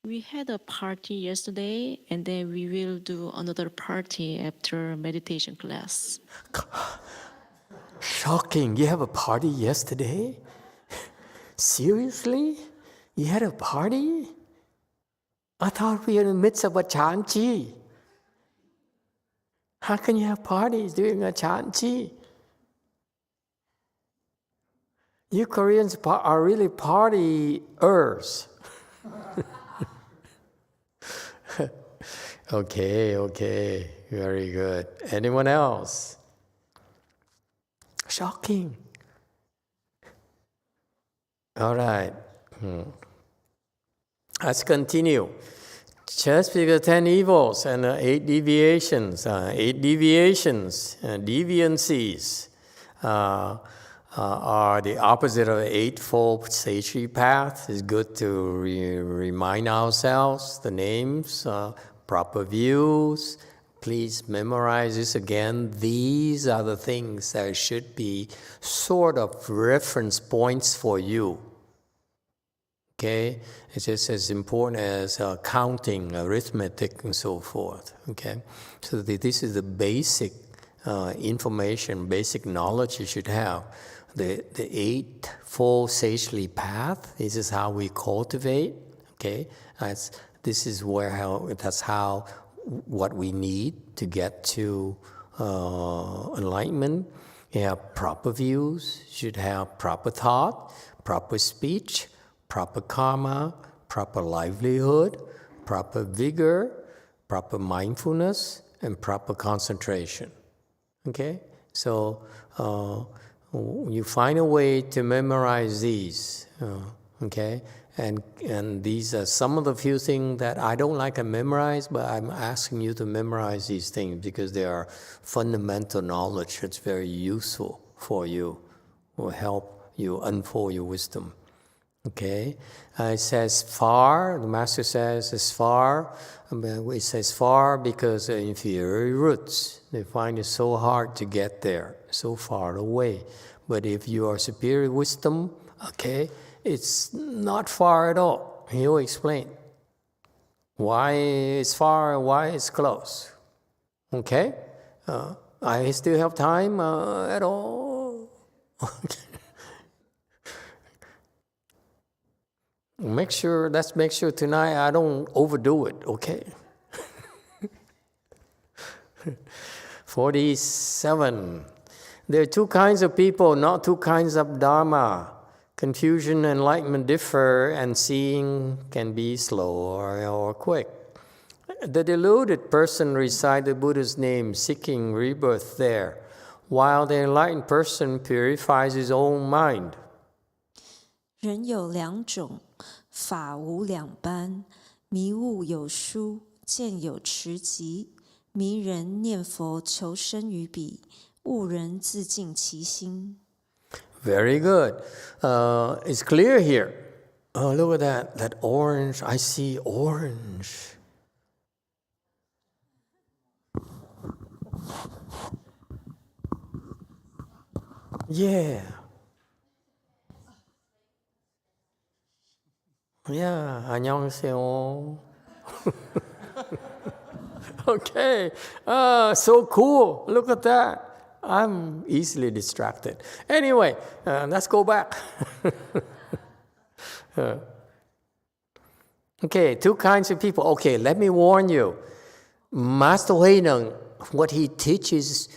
We had a party yesterday, and then we will do another party after meditation class. Shocking. You have a party yesterday? Seriously? You had a party? I thought we were in the midst of a Chanchi. How can you have parties during a Chanchi? You Koreans are really partiers. Okay. Very good. Anyone else? Shocking. All right. Let's continue. Just because 10 evils and 8 deviations, deviancies are the opposite of the Eightfold Sage Path. It's good to remind ourselves the names, proper views. Please memorize this again. These are the things that should be sort of reference points for you. Okay, it's just as important as counting, arithmetic, and so forth. Okay, so this is the basic information, basic knowledge you should have. The Eightfold Sagely Path. This is how we cultivate. Okay, that's what we need to get to enlightenment. You have proper views. You should have proper thought, proper speech, proper karma, proper livelihood, proper vigor, proper mindfulness, and proper concentration. Okay? So you find a way to memorize these. Okay? And these are some of the few things that I don't like to memorize, but I'm asking you to memorize these things because they are fundamental knowledge. It's very useful for you, will help you unfold your wisdom. Okay? It says far, the Master says it's far. It says far because the inferior roots, they find it so hard to get there, so far away. But if you are superior wisdom, okay, it's not far at all. He'll explain why it's far and why it's close. Okay? I still have time at all. Let's make sure tonight I don't overdo it, okay? 47. There are two kinds of people, not two kinds of Dharma. Confusion and enlightenment differ, and seeing can be slow or quick. The deluded person recites the Buddha's name, seeking rebirth there, while the enlightened person purifies his own mind. 人有两种，法无两般。迷悟有疏，见有持疾。迷人念佛求生于彼，悟人自净其心。 Very good. It's clear here. Look at that orange. I see orange. Yeah. Yeah, 안녕하세요. Okay. So cool. Look at that. I'm easily distracted. Anyway, let's go back. Okay, two kinds of people. Okay, let me warn you. Master Huineng, what he teaches,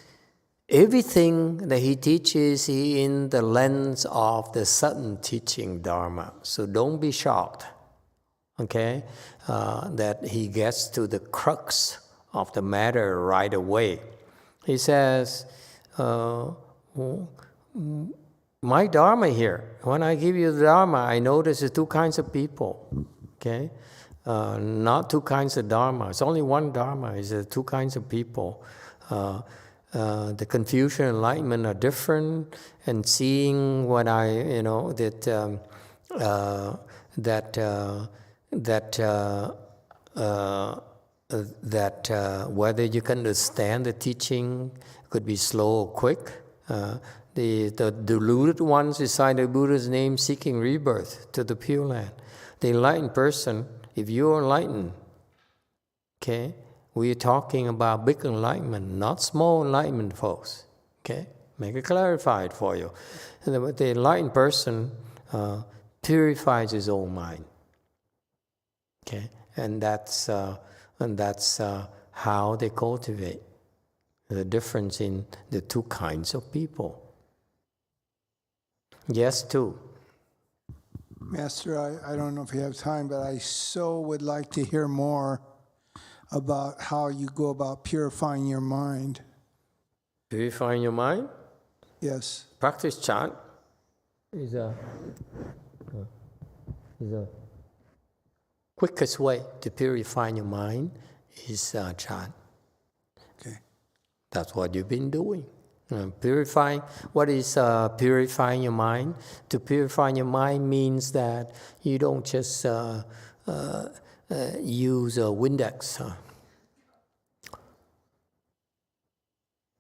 everything that he teaches in the lens of the sudden teaching Dharma. So don't be shocked, okay, that he gets to the crux of the matter right away. He says, my Dharma here, when I give you the Dharma, I notice there's two kinds of people, okay? Not two kinds of Dharma. It's only one Dharma. It's two kinds of people. The confusion and enlightenment are different, and seeing what whether you can understand the teaching could be slow or quick. The deluded ones recite the Buddha's name seeking rebirth to the Pure Land. The enlightened person, if you're enlightened, okay, we're talking about big enlightenment, not small enlightenment, folks. Okay, make it clarified for you. The enlightened person purifies his own mind. Okay, and that's how they cultivate the difference in the two kinds of people. Yes, too. Master, I don't know if you have time, but I so would like to hear more about how you go about purifying your mind. Purifying your mind? Yes. Practice chant is a quickest way to purify your mind is chant. Okay. That's what you've been doing. Purifying. What is purifying your mind? To purify your mind means that you don't just use a Windex.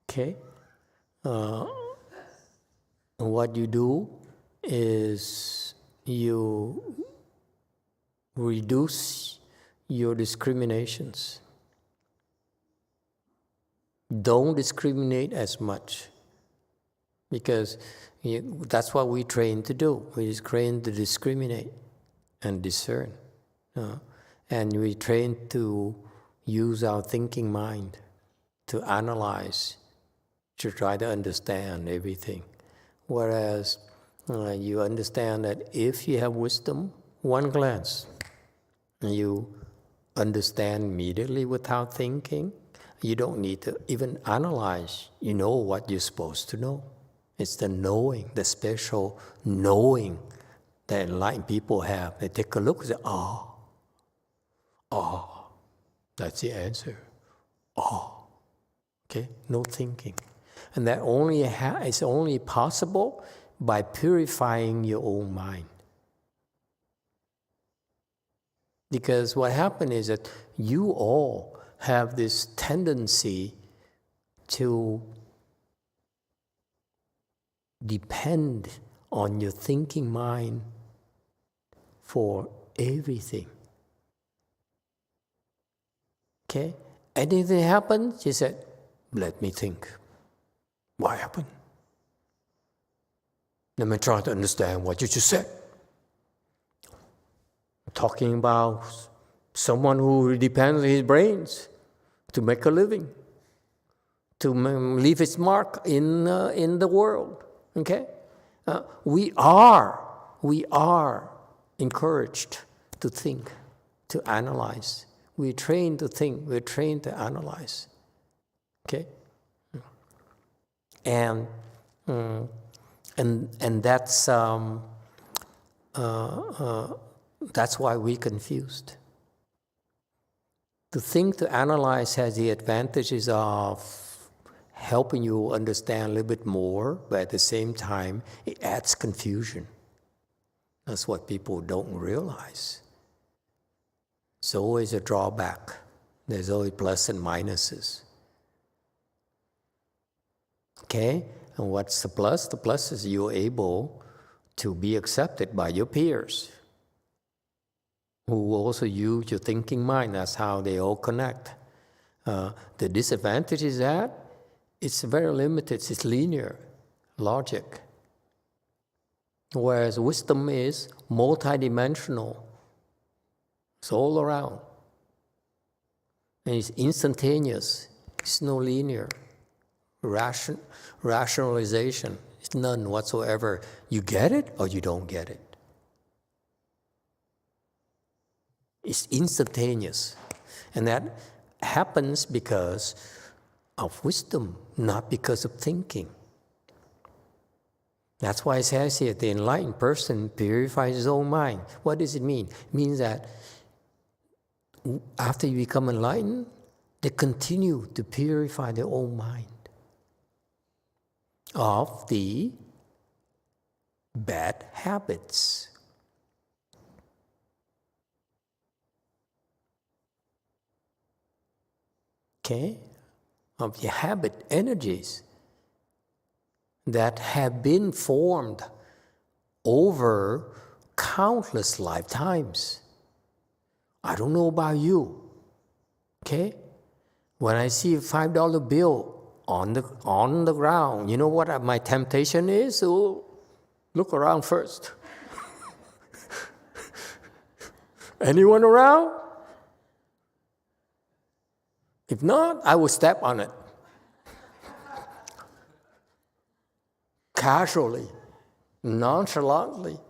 Okay? What you do is you reduce your discriminations. Don't discriminate as much, because that's what we train to do. We train to discriminate and discern. And we train to use our thinking mind to analyze, to try to understand everything. Whereas you understand that if you have wisdom, one glance, you understand immediately without thinking. You don't need to even analyze. You know what you're supposed to know. It's the knowing, the special knowing that enlightened people have. They take a look and say, that's the answer. Okay, no thinking. And that only is only possible by purifying your own mind. Because what happened is that you all have this tendency to depend on your thinking mind for everything. Okay? Anything happens, you said, let me think. What happened? Let me try to understand what you just said. Talking about someone who depends on his brains to make a living, to leave his mark in the world. Okay, we are encouraged to think, to analyze. We're trained to think. We're trained to analyze. Okay, and that's why we're confused. To think, to analyze has the advantages of helping you understand a little bit more, but at the same time, it adds confusion. That's what people don't realize. It's always a drawback. There's always plus and minuses. Okay? And what's the plus? The plus is you're able to be accepted by your peers, who also use your thinking mind. That's how they all connect. The disadvantage is that it's very limited. It's linear logic. Whereas wisdom is multidimensional. It's all around. And it's instantaneous. It's no linear. Rationalization. It's none whatsoever. You get it or you don't get it. It's instantaneous. And that happens because of wisdom, not because of thinking. That's why it says here, the enlightened person purifies his own mind. What does it mean? It means that after you become enlightened, they continue to purify their own mind of the bad habits. Okay? Of the habit energies that have been formed over countless lifetimes. I don't know about you. Okay? When I see a $5 bill on the ground, you know what my temptation is? So look around first. Anyone around? If not, I will step on it. Casually, nonchalantly.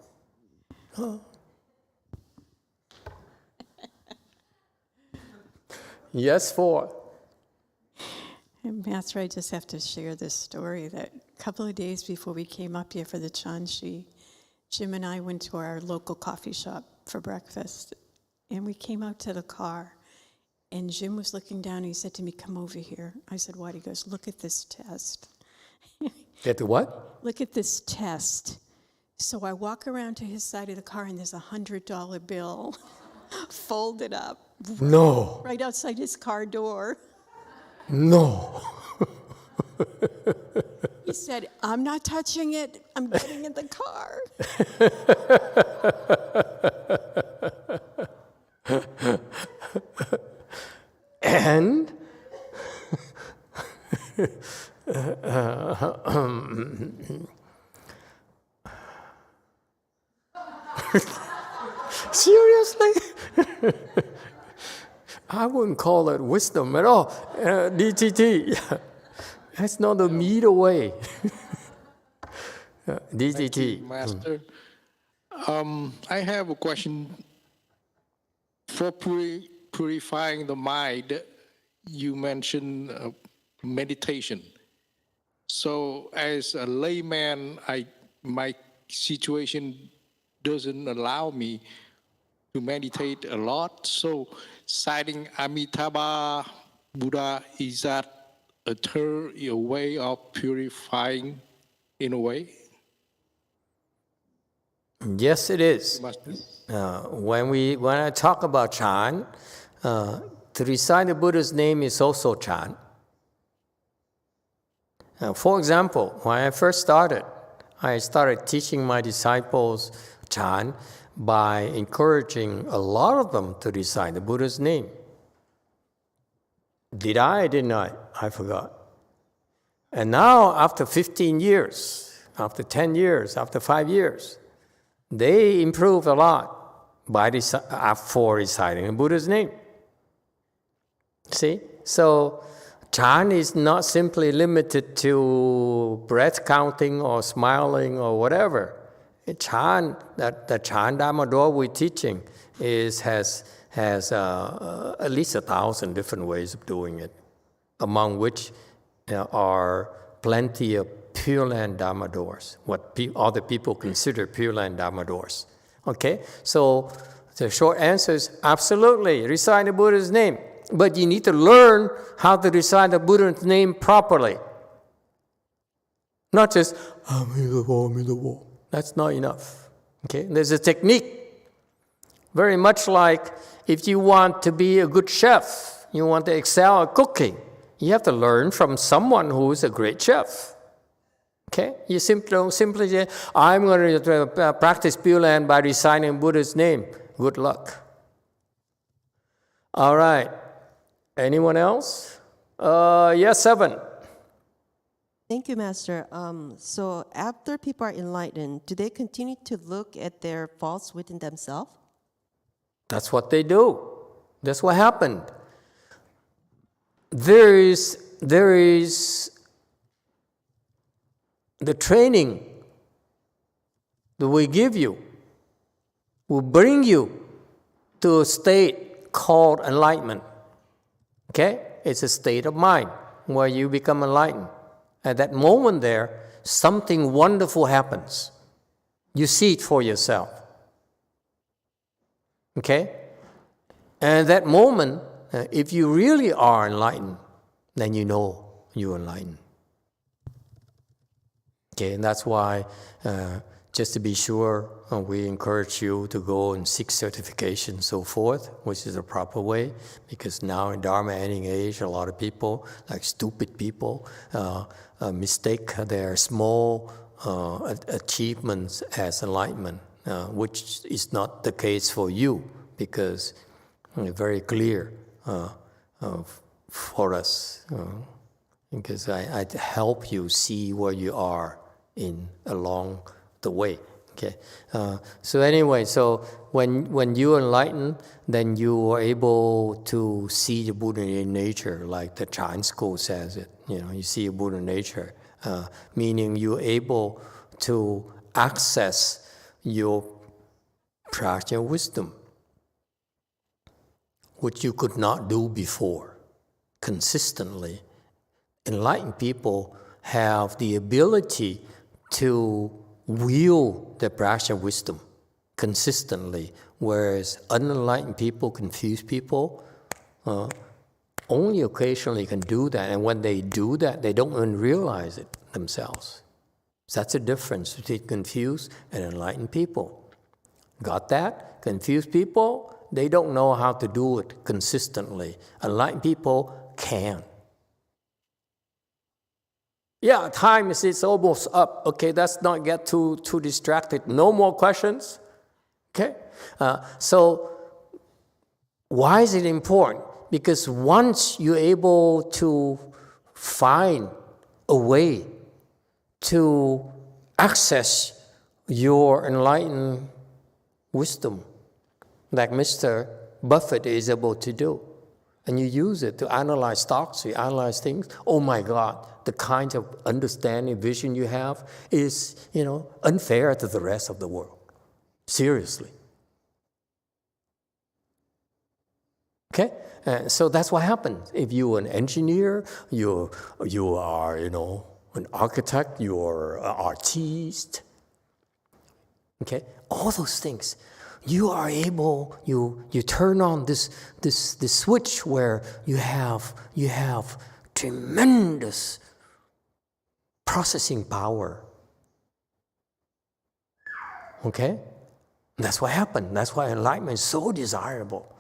Yes, for. Master, I just have to share this story that a couple of days before we came up here for the Chanshi, Jim and I went to our local coffee shop for breakfast, and we came out to the car, and Jim was looking down, and he said to me, "Come over here." I said, "What?" He goes, "Look at this test." Get the what? Look at this test. So I walk around to his side of the car, and there's a $100 bill folded up. No. Right outside his car door. No. He said, "I'm not touching it. I'm getting in the car." And seriously? I wouldn't call it wisdom at all. DTT. That's not the middle way. DTT. Thank you, Master. I have a question. For purifying the mind, you mentioned meditation. So as a layman, my situation doesn't allow me to meditate a lot. So citing Amitabha Buddha, is that a way of purifying in a way? Yes, it is. When I talk about chant, to recite the Buddha's name is also chant. For example, when I first started, I started teaching my disciples chant by encouraging a lot of them to recite the Buddha's name. Did I or didn't I? I forgot. And now, after 15 years, after 10 years, after 5 years, they improve a lot for reciting the Buddha's name. See? So, chant is not simply limited to breath counting or smiling or whatever. The chant Dharma door we're teaching has at least 1,000 different ways of doing it, among which there are plenty of Pure Land Dharma doors, what other people consider Pure Land Dharma doors. Okay? So the short answer is absolutely, recite the Buddha's name. But you need to learn how to recite the Buddha's name properly. Not just, Amitofuo, Amitofuo. That's not enough. Okay? There's a technique. Very much like if you want to be a good chef, you want to excel at cooking, you have to learn from someone who is a great chef. Okay? You don't simply say, I'm going to practice Pure Land by reciting Buddha's name. Good luck. All right. Anyone else? Yes, 7. Thank you, Master. So after people are enlightened, do they continue to look at their faults within themselves? That's what they do. That's what happened. There is the training that we give you will bring you to a state called enlightenment. Okay? It's a state of mind where you become enlightened. At that moment there, something wonderful happens. You see it for yourself. Okay? And at that moment, if you really are enlightened, then you know you're enlightened. Okay, and that's why, just to be sure, we encourage you to go and seek certification and so forth, which is the proper way, because now in Dharma ending age, a lot of people, like stupid people, mistake their small achievements as enlightenment, which is not the case for you, because it's very clear for us, because I help you see where you are along the way. Okay. So anyway, so when you enlighten, then you are able to see the Buddha in nature, like the Chan school says it. You see a Buddha nature, meaning you're able to access your practical wisdom, which you could not do before consistently. Enlightened people have the ability to wield the practical wisdom consistently, whereas unenlightened people, confused people, only occasionally can do that, and when they do that, they don't even realize it themselves. So that's the difference between confused and enlightened people. Got that? Confused people, they don't know how to do it consistently. Enlightened people can. Yeah, time is almost up. Okay, let's not get too distracted. No more questions. Okay? So why is it important? Because once you're able to find a way to access your enlightened wisdom, like Mr. Buffett is able to do, and you use it to analyze stocks, you analyze things, oh my God, the kind of understanding, vision you have is, unfair to the rest of the world. Seriously. Okay? So that's what happens. If you're an engineer, you are, an architect, you're an artist. Okay? All those things. You are able, you turn on this switch where you have tremendous processing power. Okay? That's what happened. That's why enlightenment is so desirable.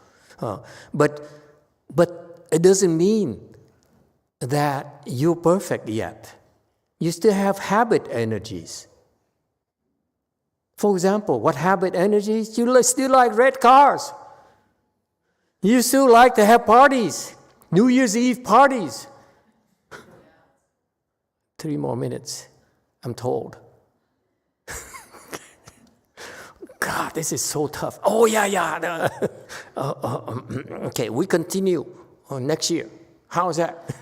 But it doesn't mean that you're perfect yet. You still have habit energies. For example, what habit energies? You still like red cars. You still like to have parties, New Year's Eve parties. 3 more minutes, I'm told. God, this is so tough. Oh, yeah. Okay, we continue next year. How's that?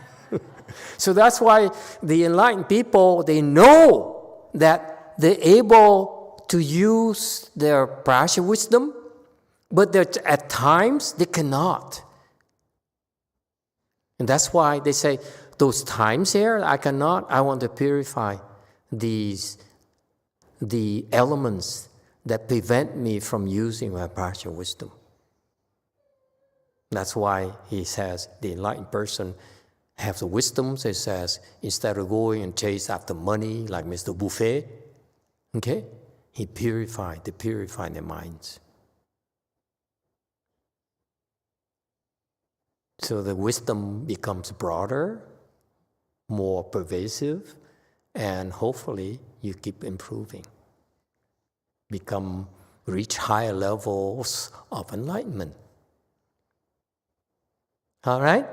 So that's why the enlightened people, they know that they're able to use their prajna wisdom, but at times they cannot. And that's why they say, those times here, I cannot, I want to purify the elements that prevent me from using my prajna wisdom. That's why he says the enlightened person have the wisdom. He says, instead of going and chase after money like Mr. Buffet, okay, they purify their minds. So the wisdom becomes broader, more pervasive, and hopefully you keep improving. Reach higher levels of enlightenment. All right?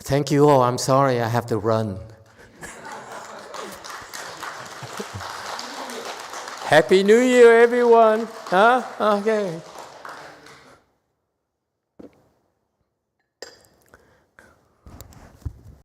Thank you all. I'm sorry I have to run. Happy New Year, everyone. Okay.